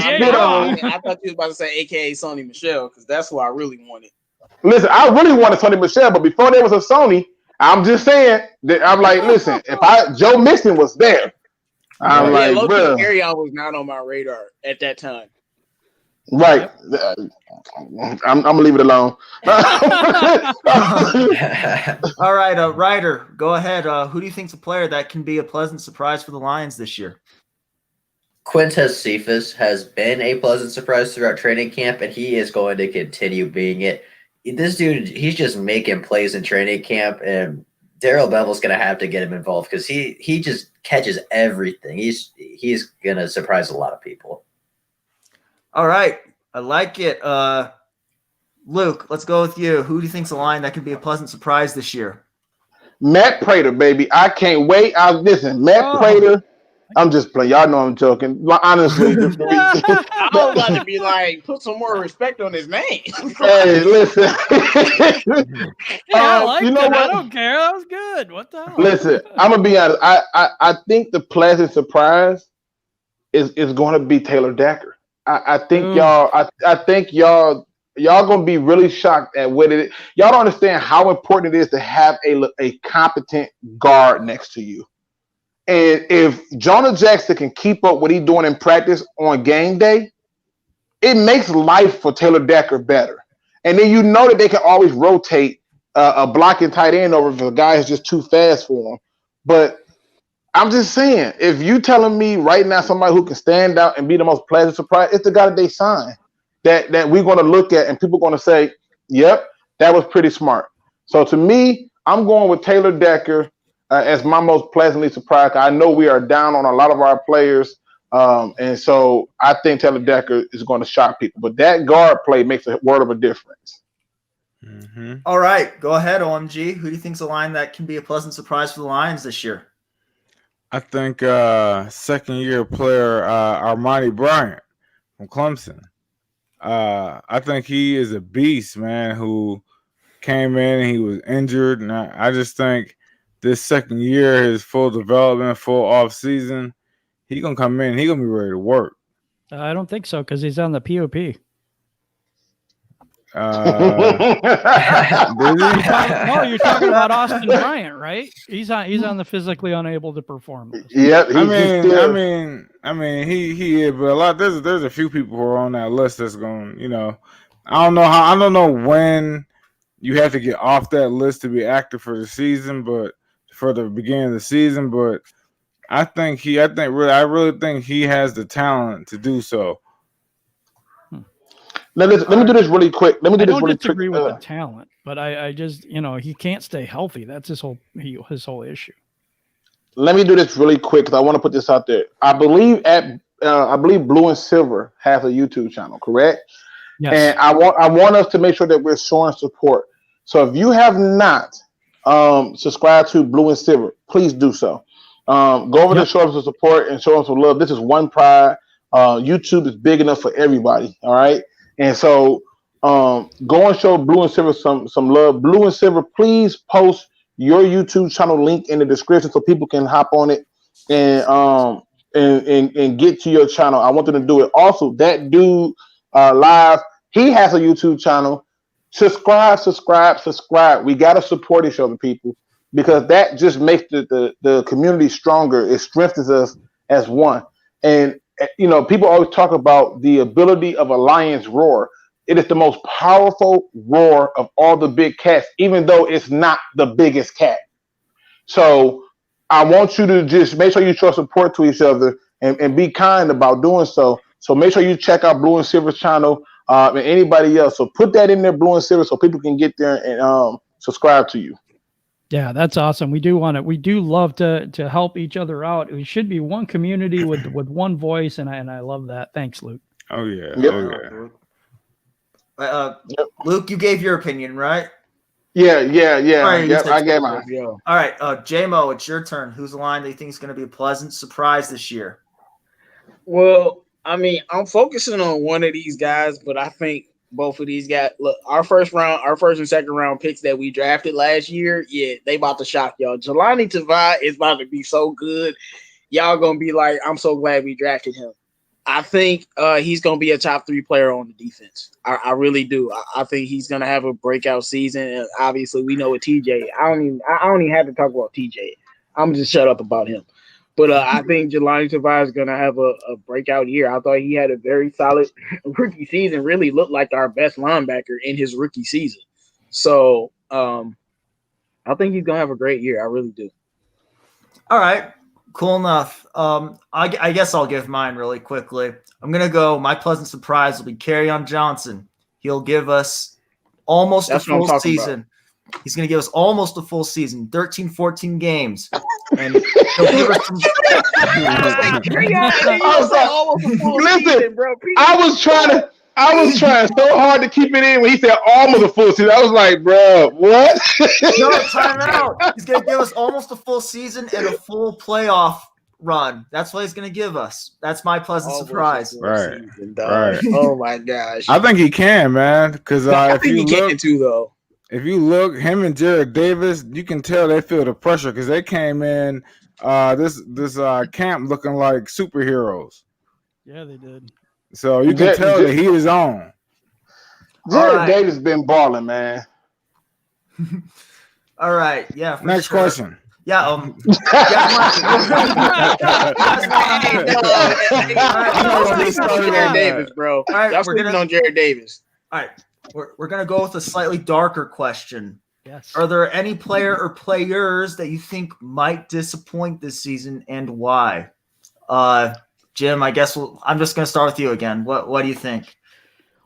spit on. I thought you was about to say AKA Sony Michel because that's who I really wanted. Listen, I really wanted Sony Michel, but before there was a Sony. I'm just saying that I'm like, listen, if Joe Mixon was there, I'm like, bro. Kerryon was not on my radar at that time. Right. I'm gonna leave it alone. All right, Ryder, go ahead. Who do you think's a player that can be a pleasant surprise for the Lions this year? Quintez Cephas has been a pleasant surprise throughout training camp, and he is going to continue being it. This dude, he's just making plays in training camp, and Darrell Bevel's going to have to get him involved because he just catches everything. He's going to surprise a lot of people. All right. I like it. Luke, let's go with you. Who do you think's a line that can be a pleasant surprise this year? Matt Prater, baby. I can't wait. Listen, Matt Prater. I'm just playing. Y'all know I'm joking. Honestly. I was about to be like, put some more respect on his name. Hey, listen. I like that. I don't care. That was good. What the hell? Listen, I'm going to be honest. I think the pleasant surprise is going to be Taylor Decker. I think y'all going to be really shocked at what it is. Y'all don't understand how important it is to have a competent guard next to you. And if Jonah Jackson can keep up what he's doing in practice on game day, it makes life for Taylor Decker better. And then that they can always rotate a blocking tight end over if a guy is just too fast for him. But I'm just saying, if you telling me right now somebody who can stand out and be the most pleasant surprise, it's the guy that they signed that we're going to look at and people are going to say, yep, that was pretty smart. So to me, I'm going with Taylor Decker as my most pleasantly surprised. I know we are down on a lot of our players, and so I think Taylor Decker is going to shock people. But that guard play makes a world of a difference. Mm-hmm. All right, go ahead, OMG. Who do you think's a line that can be a pleasant surprise for the Lions this year? I think second-year player Armani Bryant from Clemson. I think he is a beast, man, who came in and he was injured. And I just think this second year, his full development, full off season, he gonna come in. He gonna be ready to work. I don't think so because he's on the POP. No, you're talking about Austin Bryant, right? He's on the physically unable to perform list. Yep. I mean, he is, but there's a few people who are on that list that's going. I don't know when you have to get off that list to be active for the season, but for the beginning of the season. But I really think he has the talent to do so. Let me do this really quick. I don't disagree with the talent, but I just he can't stay healthy. That's his whole issue. Let me do this really quick because I want to put this out there. I believe at I believe Blue and Silver has a YouTube channel, correct? Yes. And I want us to make sure that we're showing support. So if you have not subscribed to Blue and Silver, please do so. Go over to show us some support and show us some love. This is one pride. YouTube is big enough for everybody. All right. And so go and show Blue and Silver some love. Blue and Silver, please post your YouTube channel link in the description so people can hop on it and get to your channel. I want them to do it. Also, that dude live, he has a YouTube channel. Subscribe. We gotta support each other, people, because that just makes the community stronger. It strengthens us as one. And people always talk about the ability of a lion's roar. It is the most powerful roar of all the big cats, even though it's not the biggest cat. So I want you to just make sure you show support to each other and be kind about doing so. So make sure you check out Blue and Silver's channel and anybody else. So put that in there, Blue and Silver, so people can get there and subscribe to you. Yeah, that's awesome. We do love to help each other out. We should be one community with one voice, and I love that. Thanks, Luke. Oh yeah. Yep. Oh yeah. Luke, you gave your opinion, right? Yeah. Right, Yep, I gave mine. All right, J-Mo, it's your turn. Who's the line that you think is going to be a pleasant surprise this year? Well, I mean, I'm focusing on one of these guys, but I think both of these guys. Look, our first and second round picks that we drafted last year, they about to shock y'all. Jelani Tavai is about to be so good. Y'all gonna be like, I'm so glad we drafted him. I think he's gonna be a top 3 player on the defense. I really do. I think he's gonna have a breakout season. And obviously, we know with TJ. I don't even have to talk about TJ. I'm just shut up about him. But I think Jelani Tavai is going to have a breakout year. I thought he had a very solid rookie season, really looked like our best linebacker in his rookie season. So I think he's going to have a great year. I really do. All right, cool enough. I guess I'll give mine really quickly. I'm going to go, my pleasant surprise will be Kerryon Johnson. He'll give us almost a full season. He's going to give us almost a full season, 13, 14 games. And he'll give us some. I was trying so hard to keep it in when he said almost a full season. I was like, bro, what? No, time out. He's going to give us almost a full season and a full playoff run. That's what he's going to give us. That's my pleasant surprise. Right. Oh my gosh. I think he can, man. Because I think he can too, though. If you look, him and Jared Davis, you can tell they feel the pressure because they came in this camp looking like superheroes. Yeah, they did. So you can tell the heat is on. Jared Davis been balling, man. All right, yeah. Next question. Yeah. Jared Davis, bro. All right, y'all sleeping on Jared Davis. All right. We're going to go with a slightly darker question. Yes. Are there any player or players that you think might disappoint this season and why? Jim, I guess I'm just going to start with you again. What do you think?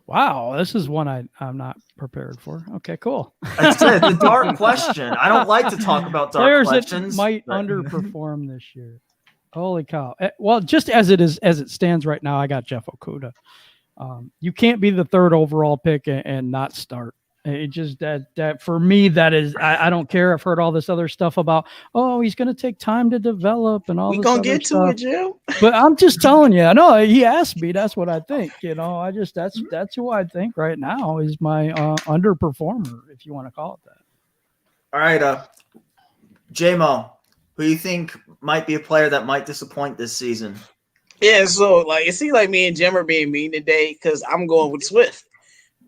Wow, this is one I'm not prepared for. Okay, cool. It's a dark question. I don't like to talk about dark players questions. That might underperform this year. Holy cow. Well, just as it stands right now, I got Jeff Okudah. You can't be the 3rd overall pick and not start. It just that for me, that is, I don't care. I've heard all this other stuff about, he's going to take time to develop and all this other stuff. We going to get to it, Jim. But I'm just telling you, I know he asked me. That's what I think. That's who I think right now is my underperformer, if you want to call it that. All right. J-Mo, who do you think might be a player that might disappoint this season? Yeah, so it seems like me and Jim are being mean today because I'm going with Swift.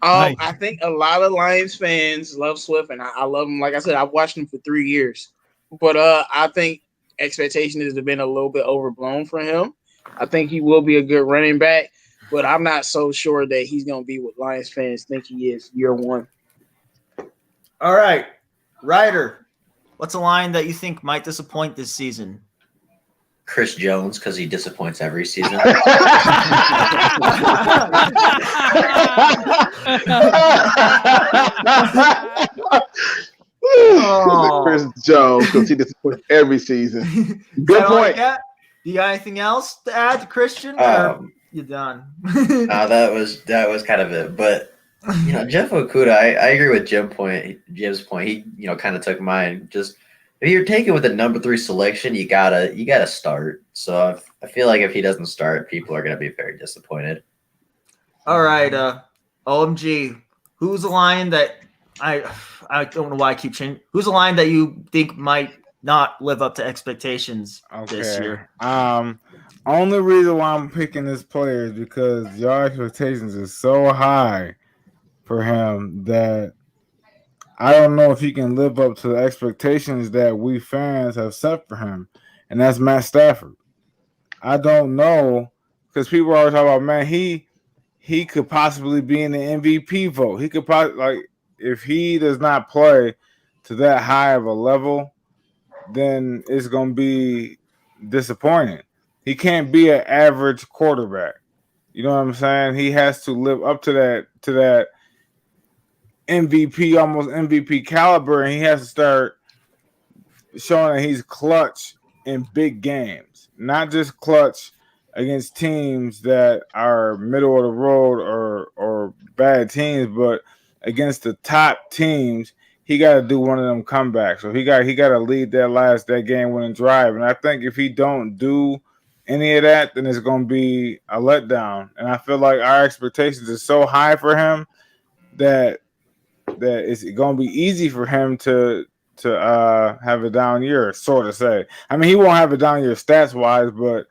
Nice. I think a lot of Lions fans love Swift, and I love him. Like I said, I've watched him for 3 years, but I think expectations have been a little bit overblown for him. I think he will be a good running back, but I'm not so sure that he's going to be what Lions fans think he is year one. All right, Ryder, what's a line that you think might disappoint this season? Chris Jones, because he disappoints every season. Chris Jones, because he disappoints every season. Good point. Do you got anything else to add to Christian? Or you done? No, that was kind of it. But Jeff Okudah, I agree with Jim's point. He kind of took mine. Just if you're taking with a number 3 selection, you gotta start. So I feel like if he doesn't start, people are gonna be very disappointed. All right, OMG, who's a line that I don't know why I keep changing. Who's a line that you think might not live up to expectations this year? Only reason why I'm picking this player is because your expectations are so high for him that I don't know if he can live up to the expectations that we fans have set for him, and that's Matt Stafford. I don't know, because people always talk about, man, he could possibly be in the MVP vote. He could probably, if he does not play to that high of a level, then it's going to be disappointing. He can't be an average quarterback. You know what I'm saying? He has to live up to that MVP, almost MVP caliber, and he has to start showing that he's clutch in big games, not just clutch against teams that are middle of the road or bad teams, but against the top teams, he got to do one of them comebacks. So he got to lead that game winning drive. And I think if he don't do any of that, then it's going to be a letdown. And I feel like our expectations are so high for him that it's going to be easy for him to have a down year, sort of say. I mean, he won't have a down year stats wise, but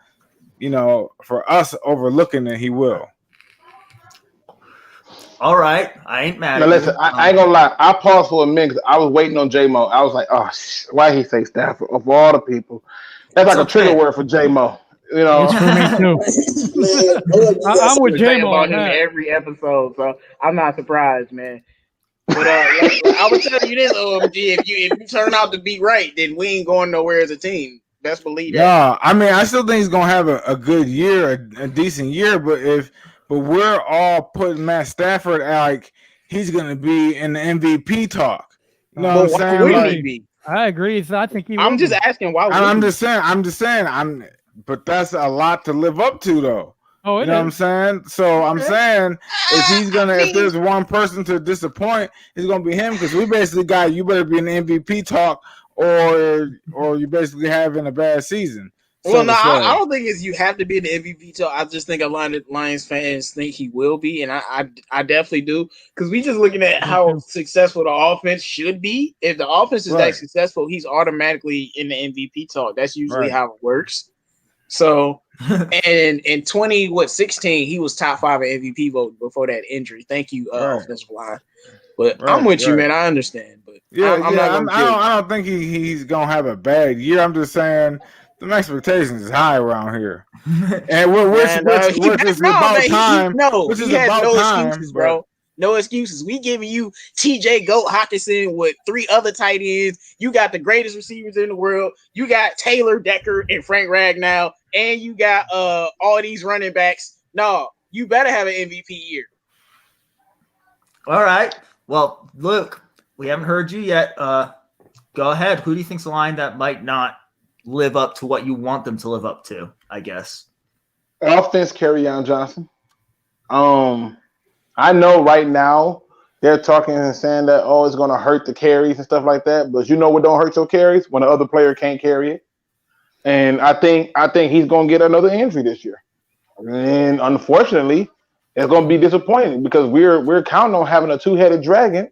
for us overlooking it, he will. All right, I ain't mad. Now listen, I ain't gonna lie. I paused for a minute because I was waiting on J-Mo. I was like, oh, why he say Stafford of all the people? That's like a trigger word for J-Mo. It's for me too. I'm with J-Mo on that. Every episode, so I'm not surprised, man. But I would tell you this, OMG, if you turn out to be right, then we ain't going nowhere as a team. Best believe that. Yeah, I mean, I still think he's gonna have a good year, a decent year. But we're all putting Matt Stafford like he's gonna be in the MVP talk. You know what I'm saying? I agree. I think he. I'm just asking why. I'm just saying. But that's a lot to live up to, though. Oh, you know what I'm saying? So I'm saying if there's one person to disappoint, it's gonna be him, because we basically got, you better be in the MVP talk or you basically having a bad season. Well, no, I don't think you have to be in the MVP talk. I just think a lot of Lions fans think he will be, and I definitely do, because we just looking at how successful the offense should be. If the offense is that successful, he's automatically in the MVP talk. That's usually how it works. So, and in 2016, he was top 5 in MVP vote before that injury. Thank you, offensive line. But I'm with you, man. I understand. But I don't think he's gonna have a bad year. I'm just saying the expectations is high around here, and which is about time. Which is about time, excuses, bro. No excuses. We giving you TJ Goat Hawkinson with 3 other tight ends. You got the greatest receivers in the world. You got Taylor Decker and Frank Ragnow, and you got all these running backs. No, you better have an MVP year. All right. Well, Luke, we haven't heard you yet. Go ahead. Who do you think's the line that might not live up to what you want them to live up to, I guess? Offense, Kerryon Johnson. I know right now they're talking and saying that, it's going to hurt the carries and stuff like that. But what don't hurt your carries? When the other player can't carry it. And I think he's going to get another injury this year. And unfortunately, it's going to be disappointing because we're counting on having a 2-headed dragon.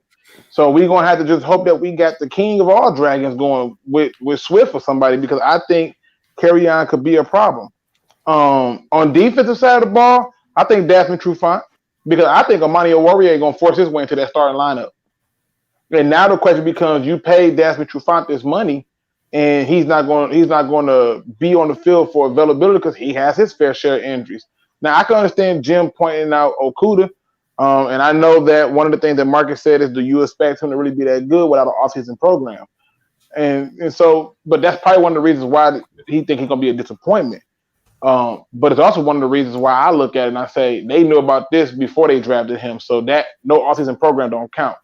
So we're going to have to just hope that we got the king of all dragons going with Swift or somebody, because I think Kerryon could be a problem. On defensive side of the ball, I think Desmond Trufant, because I think Amani Oruwariye is going to force his way into that starting lineup. And now the question becomes, you pay Desmond Trufant this money, and he's not going to be on the field for availability because he has his fair share of injuries. Now, I can understand Jim pointing out Okudah, and I know that one of the things that Marcus said is, do you expect him to really be that good without an offseason program? And so, but that's probably one of the reasons why he think he's going to be a disappointment. But it's also one of the reasons why I look at it and I say they knew about this before they drafted him, so that no offseason program don't count.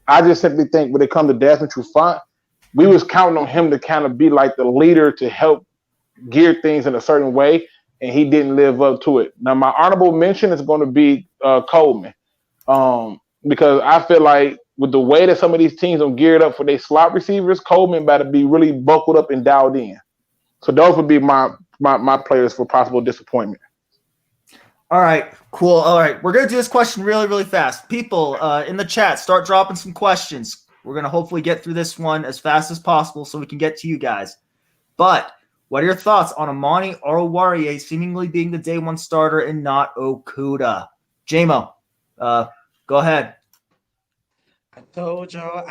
I just simply think when it comes to Desmond Trufant, we was counting on him to kind of be like the leader to help geared things in a certain way, and he didn't live up to it. Now, my honorable mention is going to be Coleman, because I feel like with the way that some of these teams are geared up for their slot receivers, Coleman better be really buckled up and dialed in. So those would be my players for possible disappointment. All right, cool. All right, we're going to do this question really, really fast. People in the chat, start dropping some questions. We're going to hopefully get through this one as fast as possible so we can get to you guys. But what are your thoughts on Amani Oruwariye seemingly being the day one starter and not Okuda? JMO, go ahead. I told y'all.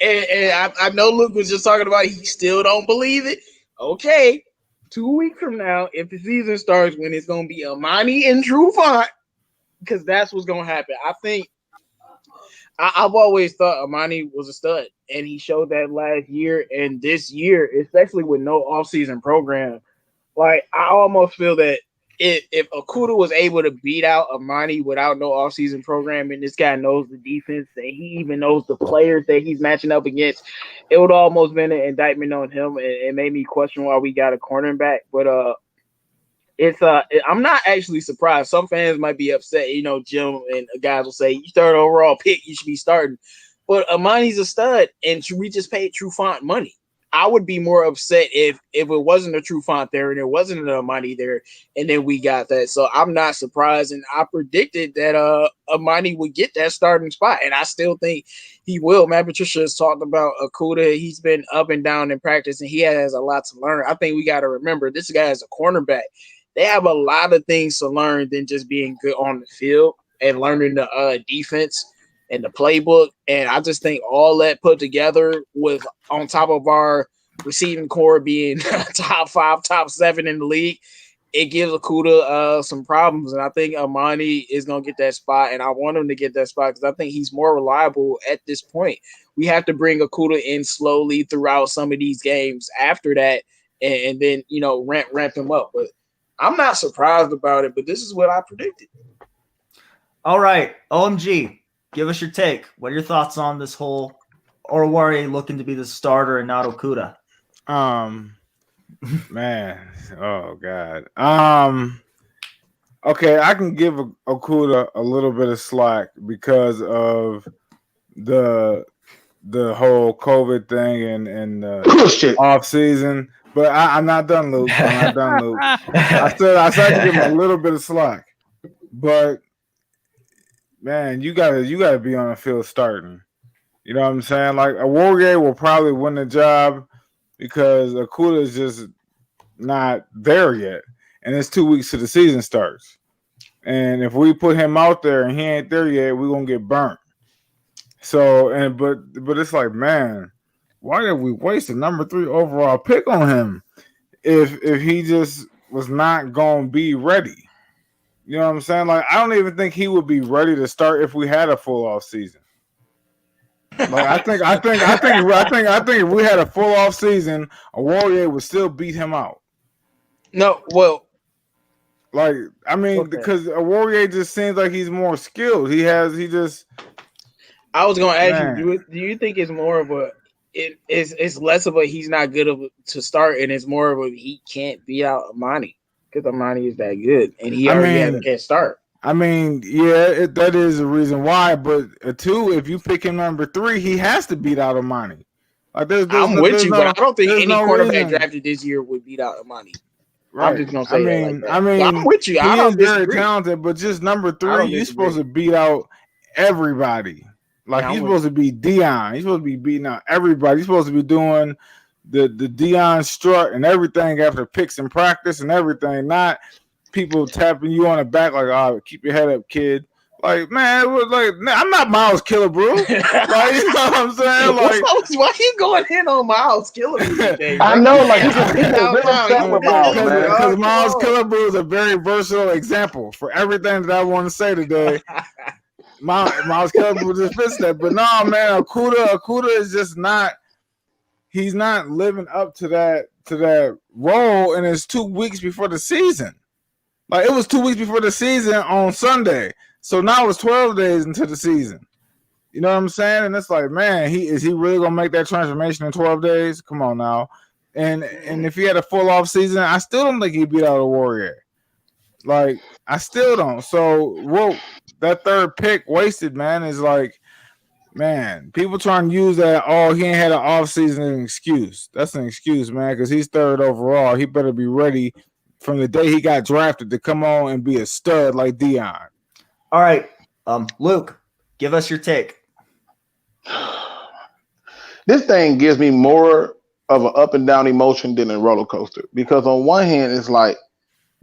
and I know Luke was just talking about he still don't believe it. Okay, 2 weeks from now, if the season starts, when it's going to be Amani and Trufant, because that's what's going to happen. I think I've always thought Amani was a stud, and he showed that last year and this year, especially with no offseason program. Like, I almost feel that if Okuda was able to beat out Amani without no offseason program, and this guy knows the defense and he even knows the players that he's matching up against, it would almost been an indictment on him. It made me question why we got a cornerback. But I'm not actually surprised. Some fans might be upset. You know, Jim and guys will say, you third overall pick, you should be starting. But Amani's a stud, and we just paid Trufant money. I would be more upset if it wasn't a Trufant there and there wasn't enough money there, and then we got that. So I'm not surprised, and I predicted that Amani would get that starting spot, and I still think he will. Matt Patricia has talked about Okuda. He's been up and down in practice, and he has a lot to learn. I think we got to remember this guy is a cornerback. They have a lot of things to learn than just being good on the field and learning the defense and the playbook. And I just think all that put together with on top of our receiving core being top 5, top 7 in the league, it gives Okuda some problems. And I think Amani is going to get that spot. And I want him to get that spot because I think he's more reliable at this point. We have to bring Okuda in slowly throughout some of these games after that and then, you know, ramp him up. But I'm not surprised about it, but this is what I predicted. All right, OMG. Give us your take. What are your thoughts on this whole Oruwariye looking to be the starter and not Okuda? Man, oh God. Okay, I can give Okuda a little bit of slack because of the whole COVID thing and off season. But I'm not done, Luke. I'm not done, Luke. I said to give him a little bit of slack, but. Man, you gotta be on the field starting. You know what I'm saying? Like Oruwariye will probably win the job because Okuda is just not there yet, and it's 2 weeks to the season starts. And if we put him out there and he ain't there yet, we're gonna get burnt. So but it's like, man, why did we waste a number 3 overall pick on him if he just was not gonna be ready? You know what I'm saying? Like, I don't even think he would be ready to start if we had a full off season. Like, I think if we had a full off season, Oruwariye would still beat him out. No, well, like, I mean, because Oruwariye just seems like he's more skilled. I was going to ask you, do you think it's more of it's less of a he's not good to start, and it's more of a he can't beat out Amani? Because Amani is that good, and he already can't start. I mean, yeah, that is the reason why. But 2, if you pick him number 3, he has to beat out Amani. Like, I'm with you, but I don't think any quarterback drafted this year would beat out Amani. Right. I'm just gonna say that like that. I mean, I'm with you. He is very talented, but just number 3, you're supposed to beat out everybody. Like he's supposed to be Dion. He's supposed to be beating out everybody. He's supposed to be doing the Dion strut and everything after picks in practice and everything, not people tapping you on the back like, oh, keep your head up, kid. Like, man, it was like, I'm not Miles Killebrew. Like, you know what I'm saying? Like, why you going in on Miles Killebrew today? I know, like, he's because Miles Killebrew is a very versatile example for everything that I want to say today. Miles Killebrew just fits that. But no, man, Okuda is just not. He's not living up to that role, and it's 2 weeks before the season. Like, it was 2 weeks before the season on Sunday, so now it's 12 days into the season. You know what I'm saying? And it's like, man, is he really gonna make that transformation in 12 days? Come on now. And if he had a full off season, I still don't think he'd beat out a Warrior. Like, I still don't. So that third pick wasted, man, is like, man, people trying to use that, he ain't had an off season as an excuse. That's an excuse, man, because he's third overall. He better be ready from the day he got drafted to come on and be a stud like Dion. All right. Luke, give us your take. This thing gives me more of an up and down emotion than a roller coaster, because on one hand, it's like,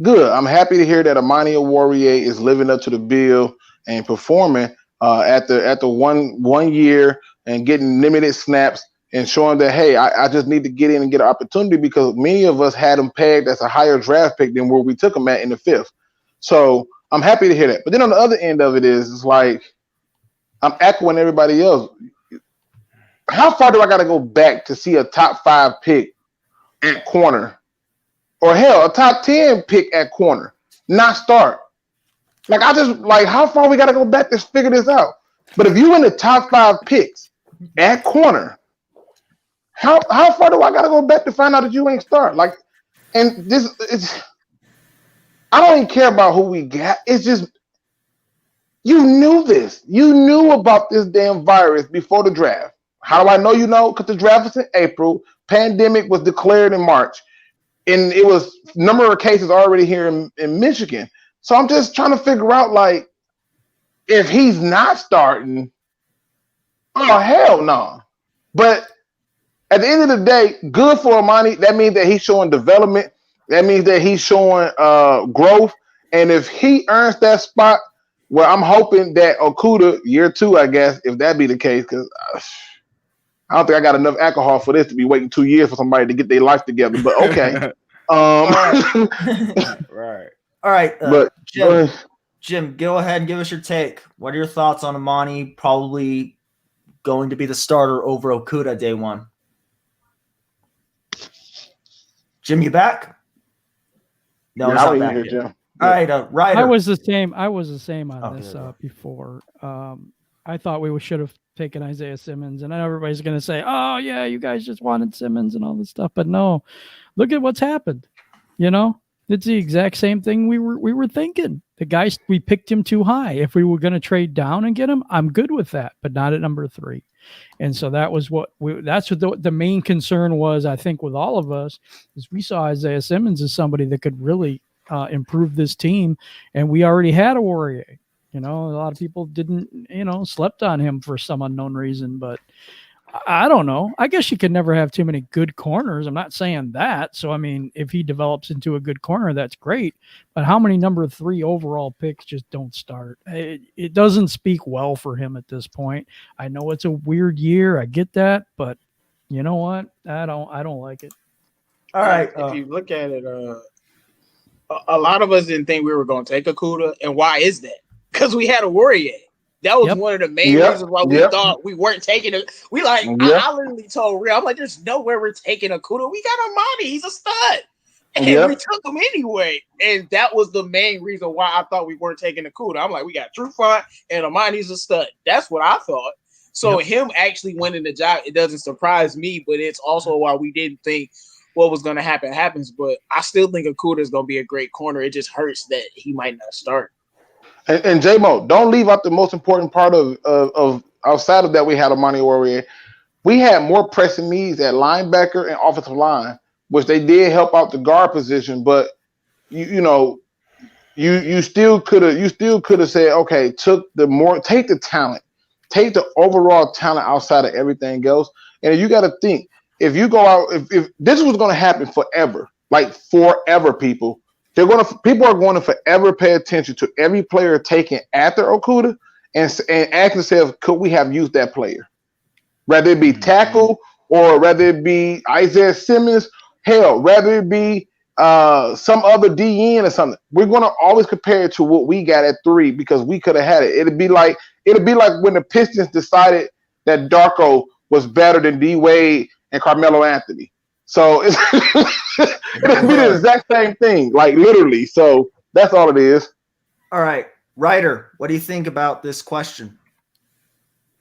good. I'm happy to hear that Amani Oruwariye is living up to the bill and performing at the 1 year and getting limited snaps and showing that, hey, I just need to get in and get an opportunity, because many of us had him pegged as a higher draft pick than where we took him at in the 5th. So I'm happy to hear that. But then on the other end of it is, it's like, I'm echoing everybody else. How far do I got to go back to see a top 5 pick at corner, or hell, a top 10 pick at corner not start? Like, how far we got to go back to figure this out? But if you in the top 5 picks at corner, how far do I got to go back to find out that you ain't start? Like, and I don't even care about who we got. It's just, you knew this. You knew about this damn virus before the draft. How do I know you know? Because the draft was in April. Pandemic was declared in March. And it was number of cases already here in Michigan. So I'm just trying to figure out, like, if he's not starting, oh, hell no. But at the end of the day, good for Amani. That means that he's showing development. That means that he's showing growth. And if he earns that spot, well, I'm hoping that Okudah, year 2, I guess, if that be the case, because I don't think I got enough alcohol for this to be waiting 2 years for somebody to get their life together. But okay. Right. All right. But Jim, go ahead and give us your take. What are your thoughts on Amani probably going to be the starter over Okudah day 1? Jim, you back? No, yeah, he's I not don't back even yet. hear Jim. All right, Ryder. I was the same on this yeah. before. I thought we should have taken Isaiah Simmons, and everybody's going to say, "Oh yeah, you guys just wanted Simmons and all this stuff." But no, look at what's happened. You know, it's the exact same thing we were thinking. The guys, we picked him too high. If we were going to trade down and get him, I'm good with that, but not at number 3. And so that was that's what the main concern was, I think, with all of us, is we saw Isaiah Simmons as somebody that could really improve this team, and we already had a Warrior. You know, a lot of people didn't, slept on him for some unknown reason, but I don't know. I guess you could never have too many good corners. I'm not saying that. So, I mean, if he develops into a good corner, that's great. But how many number 3 overall picks just don't start? It doesn't speak well for him at this point. I know it's a weird year. I get that. But you know what? I don't like it. All right. If you look at it, a lot of us didn't think we were going to take Okudah. And why is that? Because we had a Warrior. That was one of the main reasons why we thought we weren't taking it. We I literally told Real, I'm like, there's nowhere we're taking Okudah. We got Amani. He's a stud. And we took him anyway. And that was the main reason why I thought we weren't taking Okudah. I'm like, we got Trufant and Amani's a stud. That's what I thought. So him actually winning the job, it doesn't surprise me, but it's also why we didn't think what was going to happen happens. But I still think Okudah is going to be a great corner. It just hurts that he might not start. And J-Mo, don't leave out the most important part of outside of that, we had Amani Warrior. We had more pressing needs at linebacker and offensive line, which they did help out the guard position, but you still could have said, okay, take the talent, take the overall talent outside of everything else. And you got to think, if you go out, if this was going to happen forever, like forever, people are going to forever pay attention to every player taken after Okudah and ask themselves, could we have used that player? Whether it be tackle or whether it be Isaiah Simmons, hell, whether it be some other DN or something. We're going to always compare it to what we got at 3 because we could have had it. It'd be like when the Pistons decided that Darko was better than D Wade and Carmelo Anthony. So it'd be the exact same thing, like literally. So that's all it is. All right. Ryder, what do you think about this question?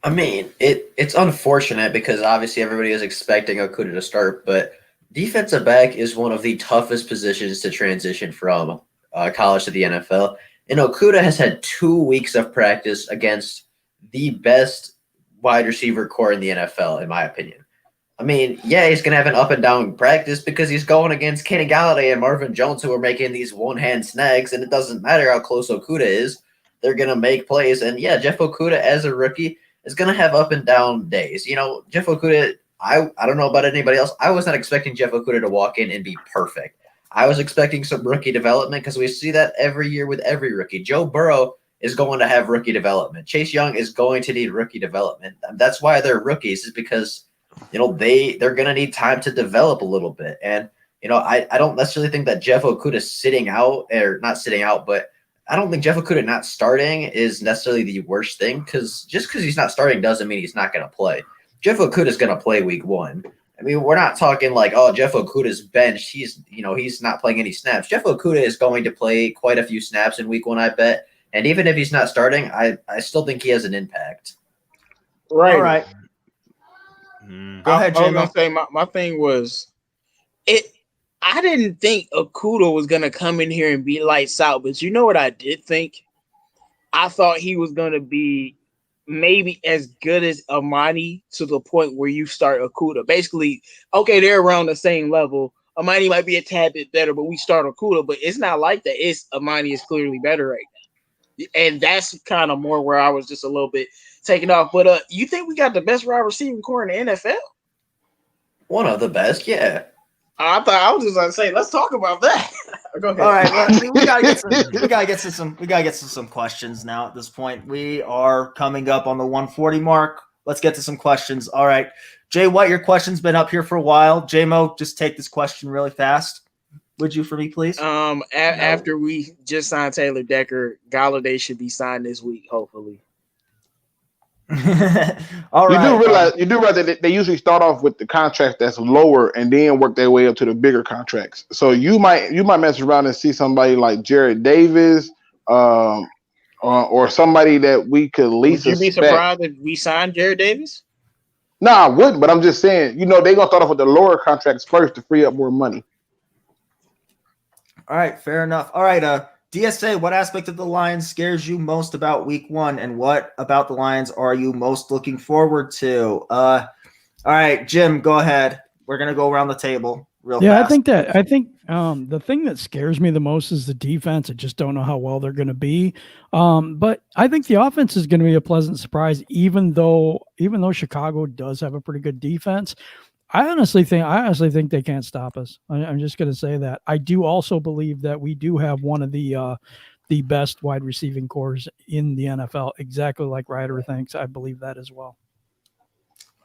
I mean, it's unfortunate because obviously everybody is expecting Okuda to start, but defensive back is one of the toughest positions to transition from college to the NFL. And Okuda has had 2 weeks of practice against the best wide receiver core in the NFL, in my opinion. I mean, yeah, he's going to have an up and down practice because he's going against Kenny Galladay and Marvin Jones, who are making these one-hand snags, and it doesn't matter how close Okuda is. They're going to make plays. And, yeah, Jeff Okuda as a rookie is going to have up and down days. You know, Jeff Okuda, I don't know about anybody else. I was not expecting Jeff Okuda to walk in and be perfect. I was expecting some rookie development because we see that every year with every rookie. Joe Burrow is going to have rookie development. Chase Young is going to need rookie development. That's why they're rookies, is because they're going to need time to develop a little bit. And, I don't necessarily think that Jeff Okuda sitting out, or not sitting out, but I don't think Jeff Okuda not starting is necessarily the worst thing, because just because he's not starting doesn't mean he's not going to play. Jeff Okuda is going to play week 1. I mean, we're not talking like, oh, Jeff Okuda's benched. He's not playing any snaps. Jeff Okuda is going to play quite a few snaps in week 1, I bet. And even if he's not starting, I still think he has an impact. Right. All right. Go ahead, I was Jimbo. gonna say my thing was I didn't think Okuda was gonna come in here and be lights out, but you know what I did think? I thought he was gonna be maybe as good as Amani, to the point where you start Okuda. Basically, okay, they're around the same level. Amani might be a tad bit better, but we start Okuda. But it's not like that. It's Amani is clearly better right now. And that's kind of more where I was just a little bit taken off. But you think we got the best wide receiving core in the NFL? One of the best, yeah. I thought I was just going to say, let's talk about that. Go ahead. All right, we gotta get to some questions now. At this point, we are coming up on the 140 mark. Let's get to some questions. All right, Jay White, your question's been up here for a while. J-Mo, just take this question really fast. Would you for me, please? After we just signed Taylor Decker, Galladay should be signed this week, hopefully. All right. You do realize that they usually start off with the contracts that's lower and then work their way up to the bigger contracts. So you might mess around and see somebody like Jared Davis, or somebody that we could least. Would you be surprised if we signed Jared Davis? No, I wouldn't. But I'm just saying, they're gonna start off with the lower contracts first to free up more money. All right, fair enough. All right, DSA, what aspect of the Lions scares you most about week 1, and what about the Lions are you most looking forward to? All right, Jim, go ahead. We're going to go around the table real fast. I think the thing that scares me the most is the defense. I just don't know how well they're going to be. But I think the offense is going to be a pleasant surprise, even though Chicago does have a pretty good defense. I honestly think they can't stop us. I'm just going to say that. I do also believe that we do have one of the best wide receiving cores in the NFL, exactly like Ryder thinks. I believe that as well.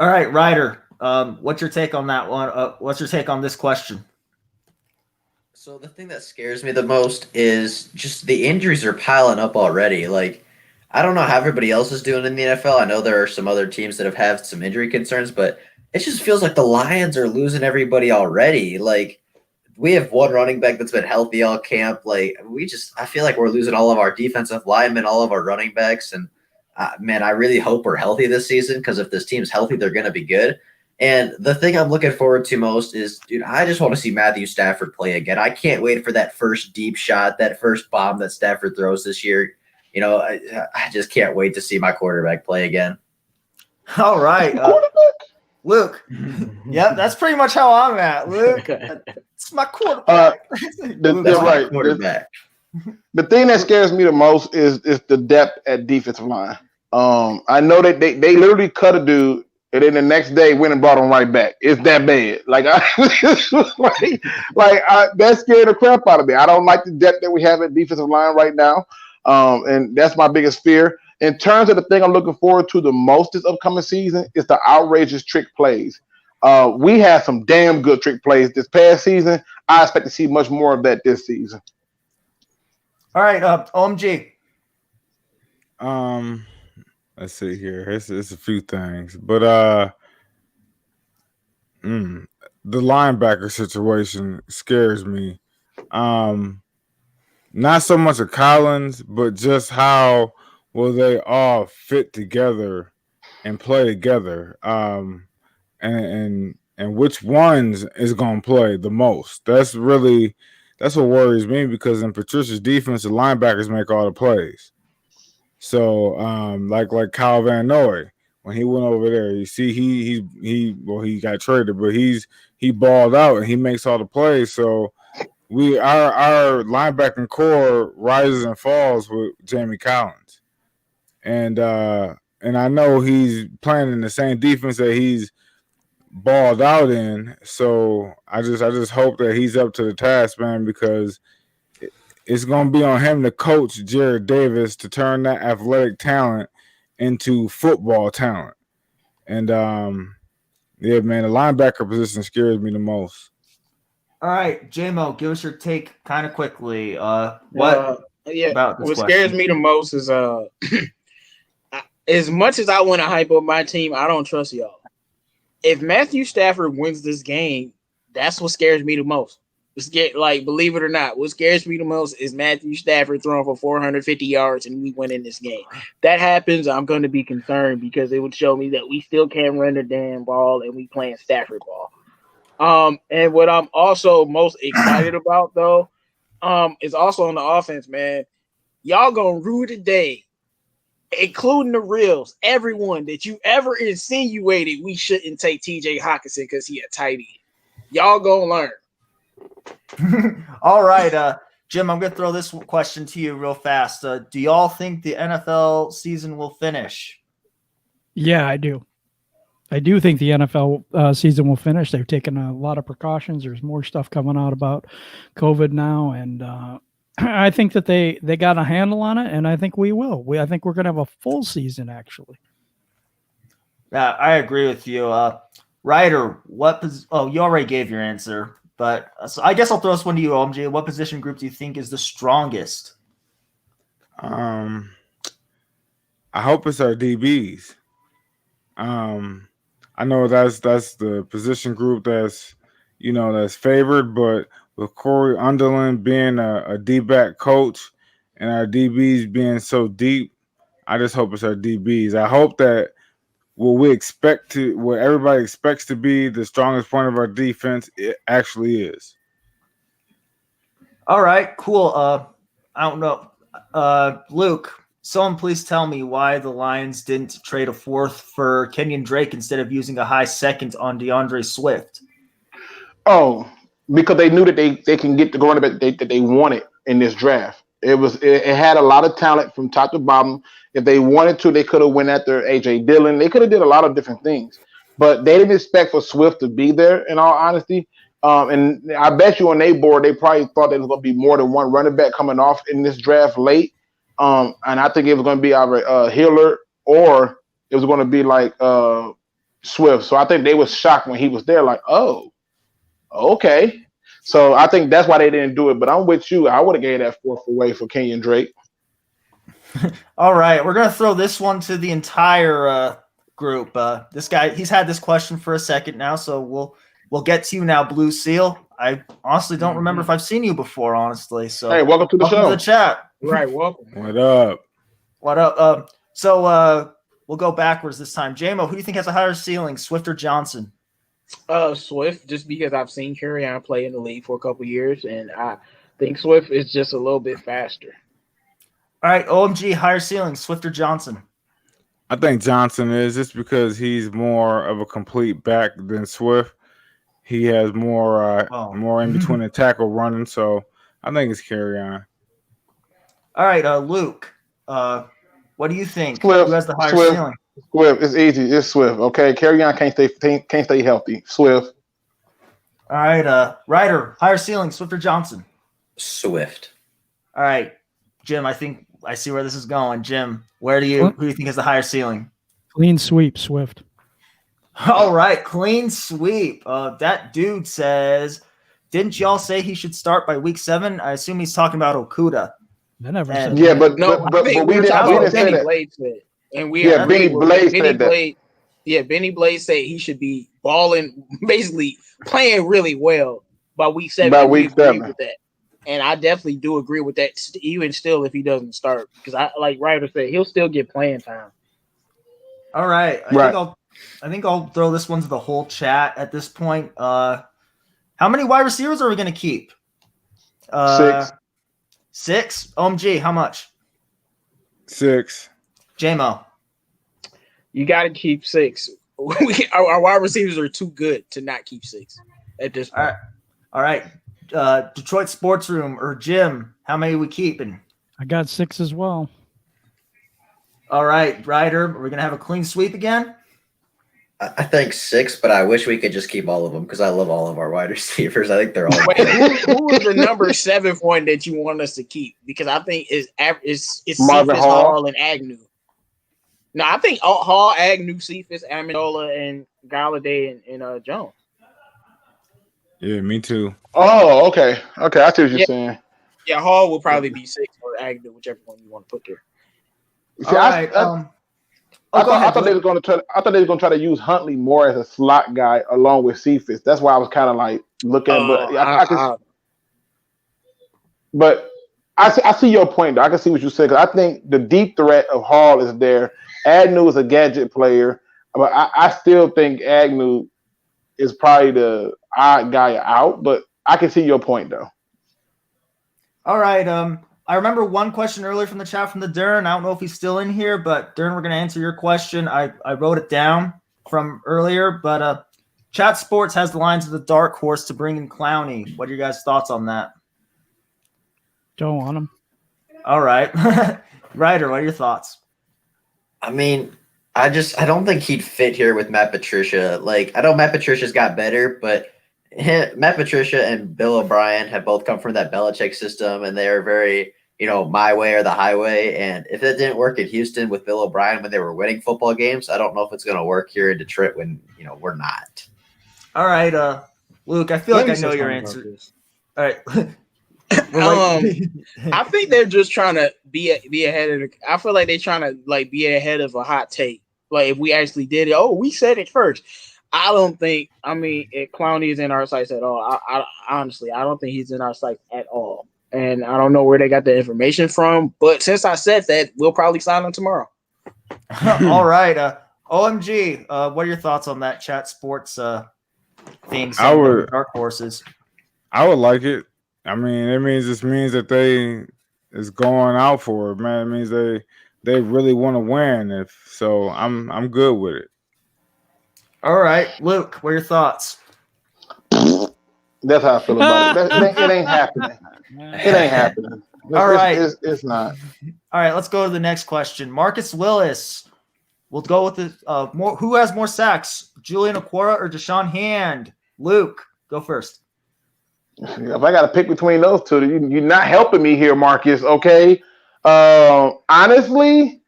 All right, Ryder, what's your take on that one? What's your take on this question? So the thing that scares me the most is just the injuries are piling up already. Like, I don't know how everybody else is doing in the NFL. I know there are some other teams that have had some injury concerns, but it just feels like the Lions are losing everybody already. Like, we have one running back that's been healthy all camp. Like, I feel like we're losing all of our defensive linemen, all of our running backs. And man, I really hope we're healthy this season, because if this team's healthy, they're going to be good. And the thing I'm looking forward to most is, dude, I just want to see Matthew Stafford play again. I can't wait for that first deep shot, that first bomb that Stafford throws this year. I just can't wait to see my quarterback play again. All right. Luke. Yep, that's pretty much how I'm at, Luke. It's my quarterback. Right. Quarterback. The thing that scares me the most is the depth at defensive line. I know that they literally cut a dude, and then the next day went and brought him right back. It's that bad. That scared the crap out of me. I don't like the depth that we have at defensive line right now, and that's my biggest fear. In terms of the thing I'm looking forward to the most this upcoming season, is the outrageous trick plays. We had some damn good trick plays this past season. I expect to see much more of that this season. All right, OMG. Let's see here. It's a few things, but the linebacker situation scares me. Not so much of Collins, but just how will they all fit together and play together. And which ones is going to play the most? That's what worries me, because in Patricia's defense, the linebackers make all the plays. So like Kyle Van Noy, when he went over there, you see he got traded, but he balled out and he makes all the plays. So our linebacking core rises and falls with Jamie Collins, and I know he's playing in the same defense that he's balled out in. So I just hope that he's up to the task, man, because it's going to be on him to coach Jared Davis to turn that athletic talent into football talent. And yeah, man, the linebacker position scares me the most. All right, JMO, give us your take kind of quickly. What about this what question? scares me the most is as much as I want to hype up my team, I don't trust y'all. If Matthew Stafford wins this game, that's what scares me the most. Believe it or not, what scares me the most is Matthew Stafford throwing for 450 yards and we win in this game. That happens, I'm going to be concerned, because it would show me that we still can't run the damn ball and we playing Stafford ball. And what I'm also most excited about, though, is also on the offense, man. Y'all gonna rue the day, including the reals, everyone that you ever insinuated we shouldn't take TJ Hawkinson because he a tight end. Y'all gonna learn. All right, Jim, I'm going to throw this question to you real fast. Do y'all think the NFL season will finish? Yeah, I do. I do think the NFL season will finish. They've taken a lot of precautions. There's more stuff coming out about COVID now, and I think that they got a handle on it, and I think we will. I think we're going to have a full season, actually. Yeah, I agree with you. Ryder, you already gave your answer, but so I guess I'll throw this one to you, OMG. What position group do you think is the strongest? I hope it's our DBs. I know that's the position group that's favored, but with Cory Undlin being a D-back coach and our DBs being so deep, I just hope it's our DBs. I hope that what everybody expects to be the strongest point of our defense, it actually is. All right, cool. I don't know. Luke, someone please tell me why the Lions didn't trade a fourth for Kenyon Drake instead of using a high second on DeAndre Swift. Oh, because they knew that they can get the running back that they wanted in this draft. It had a lot of talent from top to bottom. If they wanted to, they could have went after AJ Dillon. They could have did a lot of different things, but they didn't expect for Swift to be there, in all honesty. And I bet you on their board, they probably thought there was going to be more than one running back coming off in this draft late. And I think it was going to be either Hiller or it was going to be like Swift. So I think they was shocked when he was there, like, oh, okay. So I think that's why they didn't do it. But I'm with you. I would have gave that fourth away for Kenyon Drake. All right, we're gonna throw this one to the entire group. This guy, he's had this question for a second now, so we'll get to you now, Blue Seal. I honestly don't remember if I've seen you before, honestly. So hey, welcome to the show. Welcome to the chat. Right, welcome. What up? What up? So we'll go backwards this time. JMO, who do you think has a higher ceiling, Swift or Johnson? Swift, just because I've seen Kerryon play in the league for a couple years, and I think Swift is just a little bit faster. All right, OMG, higher ceiling, Swift or Johnson? I think Johnson is, just because he's more of a complete back than Swift. He has more in between the tackle running, so I think it's Kerryon. All right, Luke, what do you think? Swift, Who has the higher Swift. ceiling? Swift, it's easy. It's Swift. Okay, Kerryon can't stay healthy. Swift. All right, Ryder, higher ceiling, Swift or Johnson? Swift. All right, Jim, I think I see where this is going. Jim, who do you think has the higher ceiling? Clean sweep, Swift. All right, clean sweep. That dude says, didn't y'all say he should start by week 7? I assume he's talking about Okuda. I never said Yeah, that. but No, but we didn't say Benny that. Blade said. And Benny Blade said that. Yeah, Benny Blade said he should be balling, basically playing really well by week 7. By And we week agree 7. with that. And I definitely do agree with that, even still if he doesn't start. Because I, like Ryder said, he'll still get playing time. All right. Right. I think I'll throw this one to the whole chat at this point. How many wide receivers are we going to keep? 6. 6. OMG, how much? 6. JMO. You got to keep 6. Our wide receivers are too good to not keep 6 at this point. All right. Detroit Sports Room or Jim, how many are we keeping? I got 6 as well. All right, Ryder, are we going to have a clean sweep again? I think 6, but I wish we could just keep all of them because I love all of our wide receivers. I think they're all. Wait, who was the number 7th one that you want us to keep? Because I think it's Marvin Cephas, Hall. Hall, and Agnew. No, I think Hall, Agnew, Cephas, Amendola, and Galladay and Jones. Yeah, me too. Oh, okay. Okay, I see what you're saying. Yeah, Hall will probably be 6 or Agnew, whichever one you want to put there. See, I thought they were going to try to use Huntley more as a slot guy along with Cephas. That's why I was kind of like looking. But I see your point, though. I can see what you said. 'Cause I think the deep threat of Hall is there. Agnew is a gadget player, but I still think Agnew is probably the odd guy out. But I can see your point, though. All right. I remember one question earlier from the chat from the Dern. I don't know if he's still in here, but Dern, we're going to answer your question. I wrote it down from earlier, but Chat Sports has the lines of the dark horse to bring in Clowney. What are your guys' thoughts on that? Don't want him. All right. Ryder, what are your thoughts? I mean, I don't think he'd fit here with Matt Patricia. Like, I know Matt Patricia's got better, but Matt Patricia and Bill O'Brien have both come from that Belichick system, and they are very, my way or the highway. And if it didn't work in Houston with Bill O'Brien when they were winning football games, I don't know if it's going to work here in Detroit when, we're not. All right, Luke, I feel like I know your answer. All right. I think they're just trying to be ahead of I feel like they're trying to be ahead of a hot take. Like if we actually did it, we said it first. I don't think. I mean, Clowney is in our sights at all. I honestly, I don't think he's in our sights at all. And I don't know where they got the information from. But since I said that, we'll probably sign him tomorrow. All right. OMG, what are your thoughts on that Chat Sports thing? Dark horses. I would like it. I mean, it means that they is going out for it, man. It means they really want to win. I'm good with it. All right, Luke, what are your thoughts? That's how I feel about it. It ain't happening. It ain't happening. All right. It's not. All right, let's go to the next question. Marcus Willis. We'll go with the who has more sacks, Julian Okwara or Deshaun Hand? Luke, go first. If I got to pick between those two, you're not helping me here, Marcus. Okay. Honestly,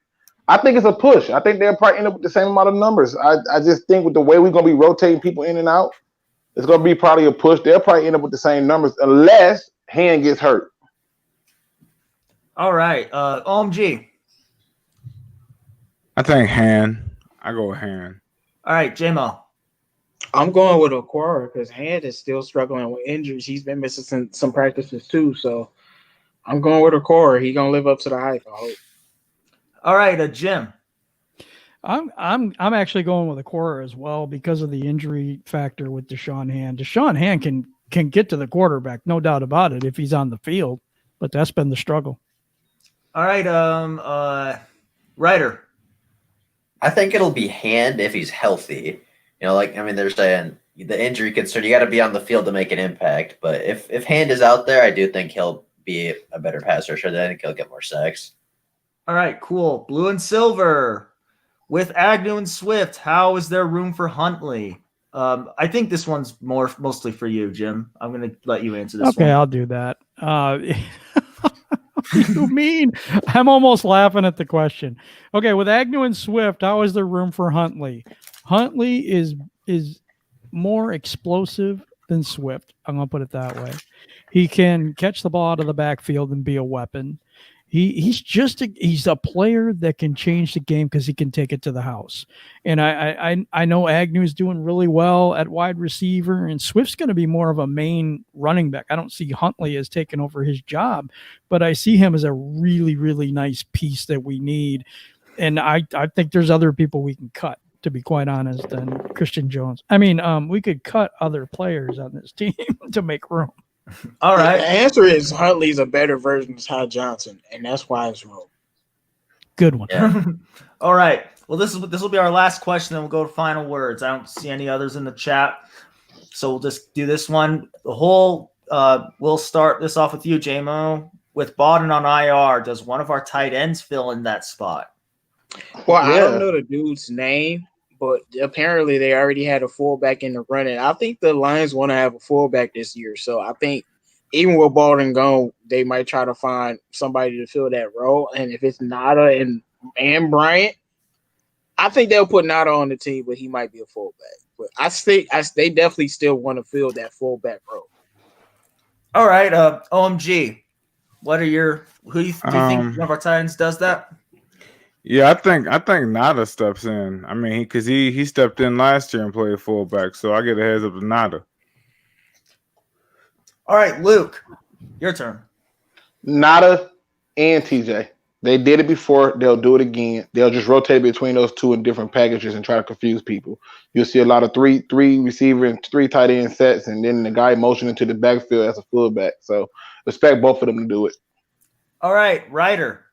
I think it's a push. I think they'll probably end up with the same amount of numbers. I just think with the way we're going to be rotating people in and out, it's going to be probably a push. They'll probably end up with the same numbers unless Hand gets hurt. All right. OMG. I think Hand. I go with Hand. All right, J-Mo. I'm going with Okwara because Hand is still struggling with injuries. He's been missing some practices too. So I'm going with Okwara. He's going to live up to the hype, I hope. All right, Jim. I'm actually going with Okwara as well because of the injury factor with Deshaun Hand. Deshaun Hand can get to the quarterback, no doubt about it, if he's on the field, but that's been the struggle. All right, Ryder. I think it'll be Hand if he's healthy. They're saying the injury concern, you got to be on the field to make an impact. But if Hand is out there, I do think he'll be a better passer. Sure, I think he'll get more sacks. All right, cool. Blue and silver. With Agnew and Swift, how is there room for Huntley? I think this one's mostly for you, Jim. I'm going to let you answer this one. Okay, I'll do that. You mean? I'm almost laughing at the question. Okay, with Agnew and Swift, how is there room for Huntley? Huntley is more explosive than Swift. I'm going to put it that way. He can catch the ball out of the backfield and be a weapon. He's a player that can change the game because he can take it to the house. And I know Agnew's doing really well at wide receiver, and Swift's going to be more of a main running back. I don't see Huntley as taking over his job, but I see him as a really, really nice piece that we need. And I think there's other people we can cut, to be quite honest, than Christian Jones. I mean, we could cut other players on this team to make room. All The right. answer is Huntley's a better version of Ty Johnson, and that's why it's wrong. Good one. Yeah. All right. Well, this will be our last question, then we'll go to final words. I don't see any others in the chat, so we'll just do this one. We'll start this off with you, JMO. With Bawden on IR, does one of our tight ends fill in that spot? Well, I Yeah. don't know the dude's name, but apparently they already had a fullback in the running. I think the Lions want to have a fullback this year, so I think even with Baldwin gone, they might try to find somebody to fill that role. And if it's Nada and Bryant, I think they'll put Nada on the team, but he might be a fullback. But they definitely still want to fill that fullback role. All right. OMG. What are your do you think one of our tight ends does that? Yeah, I think Nada steps in. I mean, because he stepped in last year and played fullback, so I get a heads up to Nada. All right, Luke, your turn. Nada and TJ. They did it before. They'll do it again. They'll just rotate between those two in different packages and try to confuse people. You'll see a lot of three receiver and 3 tight end sets, and then the guy motioning to the backfield as a fullback. So expect both of them to do it. All right, Ryder.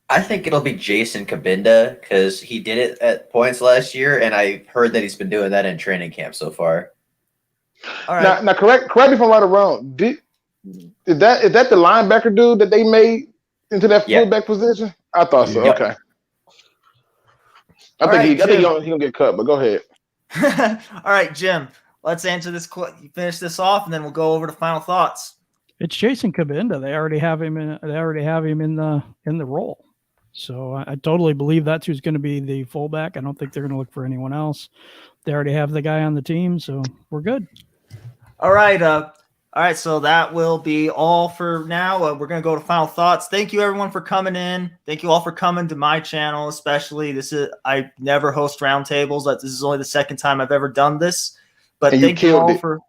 I think it'll be Jason Kabinda because he did it at points last year, and I heard that he's been doing that in training camp so far. All right. Now correct me if I'm right or wrong. Is that the linebacker dude that they made into that fullback position? I thought so. Yep. Okay. All I think he gonna get cut, but go ahead. All right, Jim. Let's answer this. Finish this off, and then we'll go over to final thoughts. It's Jason Kabinda. They already have him in the role. So I totally believe that's who's going to be the fullback. I don't think they're going to look for anyone else. They already have the guy on the team, so we're good. All right. So that will be all for now. We're going to go to final thoughts. Thank you, everyone, for coming in. Thank you all for coming to my channel, especially. I never host roundtables. This is only the second time I've ever done this. But and thank you all it. for.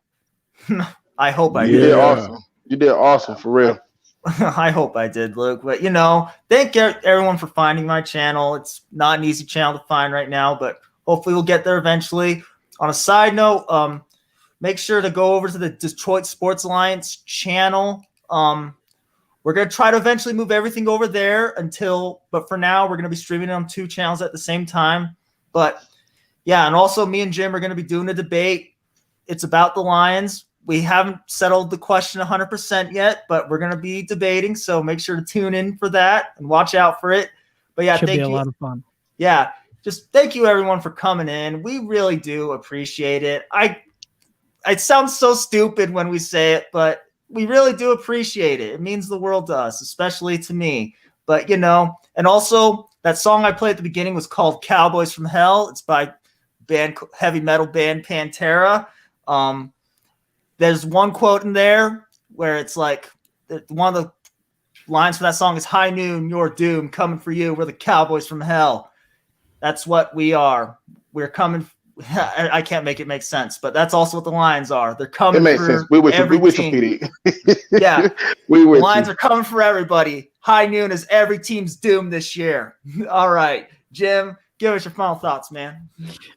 I hope I You did. did awesome. You did awesome for real. I hope I did, Luke. But, thank everyone for finding my channel. It's not an easy channel to find right now, but hopefully we'll get there eventually. On a side note, make sure to go over to the Detroit Sports Alliance channel. We're going to try to eventually move everything over there but for now, we're going to be streaming on 2 channels at the same time. But, yeah, and also me and Jim are going to be doing a debate. It's about the Lions. We haven't settled the question 100% yet, but we're going to be debating. So make sure to tune in for that and watch out for it. But yeah, Should be a lot of fun. Yeah, just thank you everyone for coming in. We really do appreciate it. It sounds so stupid when we say it, but we really do appreciate it. It means the world to us, especially to me. But and also that song I played at the beginning was called "Cowboys from Hell." It's by heavy metal band Pantera. There's one quote in there where it's like one of the lines for that song is "High noon, your doom, coming for you. We're the Cowboys from hell." That's what we are. We're coming. I can't make it make sense, but that's also what the Lions are. They're coming. It makes sense. We wish you, PD. Yeah, the Lions are coming for everybody. High noon is every team's doom this year. All right, Jim. Give us your final thoughts, man.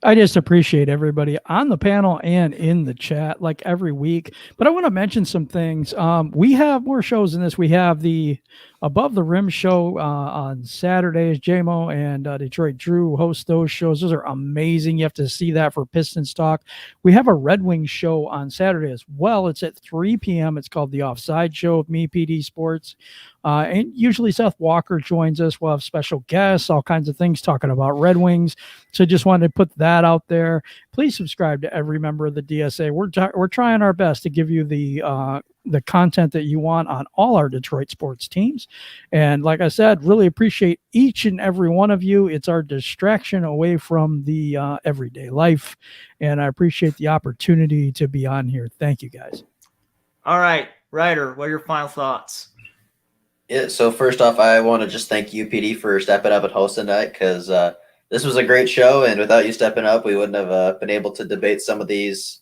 I just appreciate everybody on the panel and in the chat like every week. But I want to mention some things. We have more shows than this. We have the Above the Rim show on Saturdays. JMO and Detroit Drew host those shows. Those are amazing. You have to see that for Pistons Talk. We have a Red Wings show on Saturday as well. It's at 3 p.m. It's called The Offside Show with me, PD Sports. And usually Seth Walker joins us. We'll have special guests, all kinds of things talking about Red Wings. So just wanted to put that out there. Please subscribe to every member of the DSA. We're trying our best to give you the content that you want on all our Detroit sports teams. And like I said, really appreciate each and every one of you. It's our distraction away from the everyday life. And I appreciate the opportunity to be on here. Thank you, guys. All right, Ryder, what are your final thoughts? Yeah, so first off, I want to just thank you, PD, for stepping up and hosting tonight because this was a great show, and without you stepping up, we wouldn't have been able to debate some of these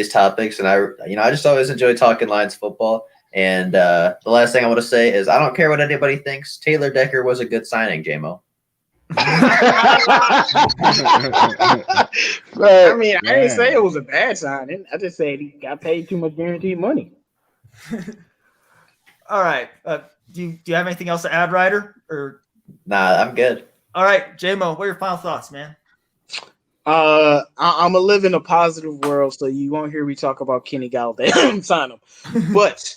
topics. And I just always enjoy talking Lions football. And the last thing I want to say is I don't care what anybody thinks. Taylor Decker was a good signing, JMO. I mean, I didn't say it was a bad signing. I just said he got paid too much guaranteed money. All right. Do you have anything else to add, Ryder? Or Nah, I'm good. all right, J-Mo, what are your final thoughts, man? I'm gonna live in a positive world, so you won't hear me talk about Kenny Galladay. Sign him, but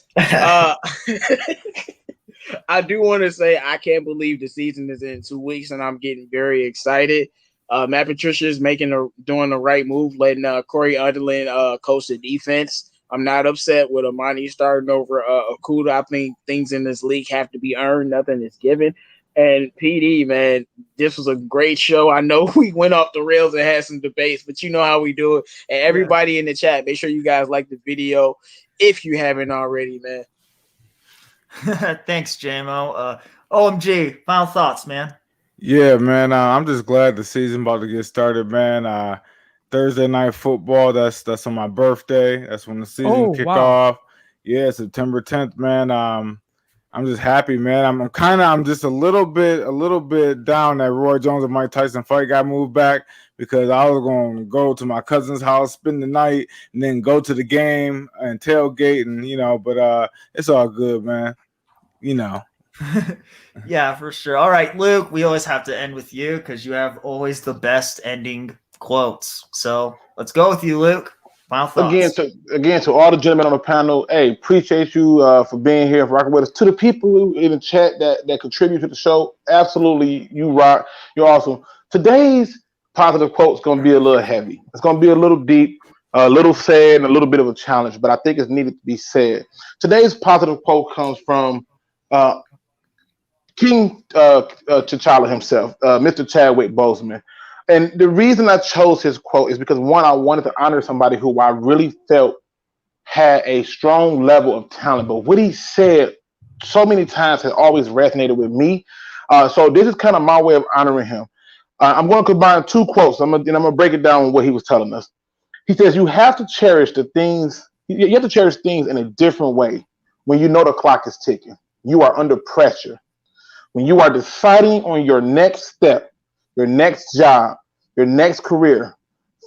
I do want to say I can't believe the season is in 2 weeks, and I'm getting very excited. Matt Patricia is doing the right move, letting Cory Undlin coach the defense. I'm not upset with Amani starting over Okuda. I think things in this league have to be earned. Nothing is given. And PD, man, this was a great show. I know we went off the rails and had some debates, but you know how we do it. And everybody in the chat, make sure you guys like the video if you haven't already, man. Thanks, JMO. OMG, final thoughts, man. Yeah, man. I'm just glad the season about to get started, man. Thursday night football. That's on my birthday. That's when the season kick off. Yeah, September 10th, man. I'm just happy, man. I'm just a little bit down that Roy Jones and Mike Tyson fight got moved back because I was going to go to my cousin's house, spend the night, and then go to the game and tailgate, and but it's all good, man. Yeah, for sure. All right, Luke, we always have to end with you because you have always the best ending quotes. So let's go with you, Luke. Final thoughts. Again, to all the gentlemen on the panel, hey, appreciate you for being here, for rocking with us. To the people in the chat that contribute to the show, absolutely, you rock. You're awesome. Today's positive quote is going to be a little heavy. It's going to be a little deep, a little sad, and a little bit of a challenge, but I think it's needed to be said. Today's positive quote comes from King T'Challa himself, Mr. Chadwick Boseman. And the reason I chose his quote is because, one, I wanted to honor somebody who I really felt had a strong level of talent. But what he said so many times has always resonated with me. So this is kind of my way of honoring him. I'm going to combine two quotes. I'm going to break it down with what he was telling us. He says, you have to cherish the things. You have to cherish things in a different way when you know the clock is ticking. You are under pressure. When you are deciding on your next step, your next job, your next career,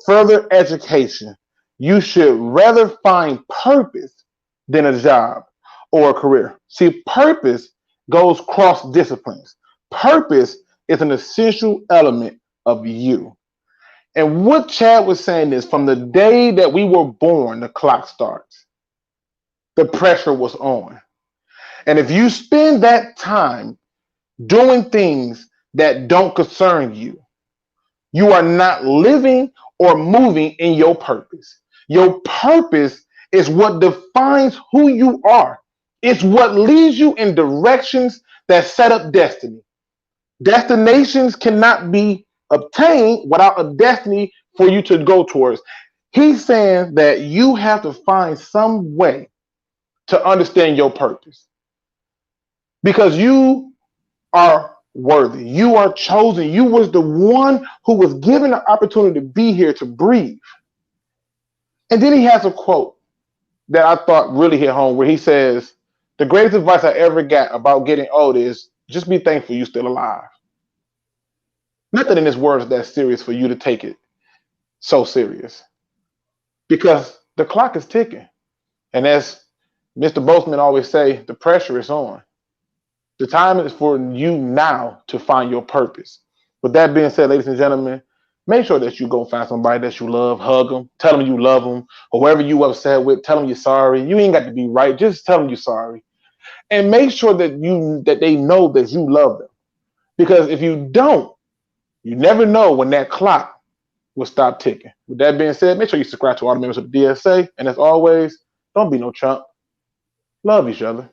further education, you should rather find purpose than a job or a career. See, purpose goes cross disciplines. Purpose is an essential element of you. And what Chad was saying is, from the day that we were born, the clock starts. The pressure was on. And if you spend that time doing things that don't concern you, you are not living or moving in your purpose. Your purpose is what defines who you are. It's what leads you in directions that set up destiny. Destinations cannot be obtained without a destiny for you to go towards. He's saying that you have to find some way to understand your purpose, because you are worthy. You are chosen. You was the one who was given the opportunity to be here to breathe. And then he has a quote that I thought really hit home, where he says, the greatest advice I ever got about getting old is just be thankful you're still alive. Nothing in this world is that serious for you to take it so serious, because the clock is ticking. And as Mr. Boseman always say, the pressure is on. The time is for you now to find your purpose. With that being said, ladies and gentlemen, make sure that you go find somebody that you love, hug them, tell them you love them, or whoever you upset with, tell them you're sorry. You ain't got to be right, just tell them you're sorry. And make sure that they know that you love them. Because if you don't, you never know when that clock will stop ticking. With that being said, make sure you subscribe to all the members of the DSA. And as always, don't be no chump. Love each other.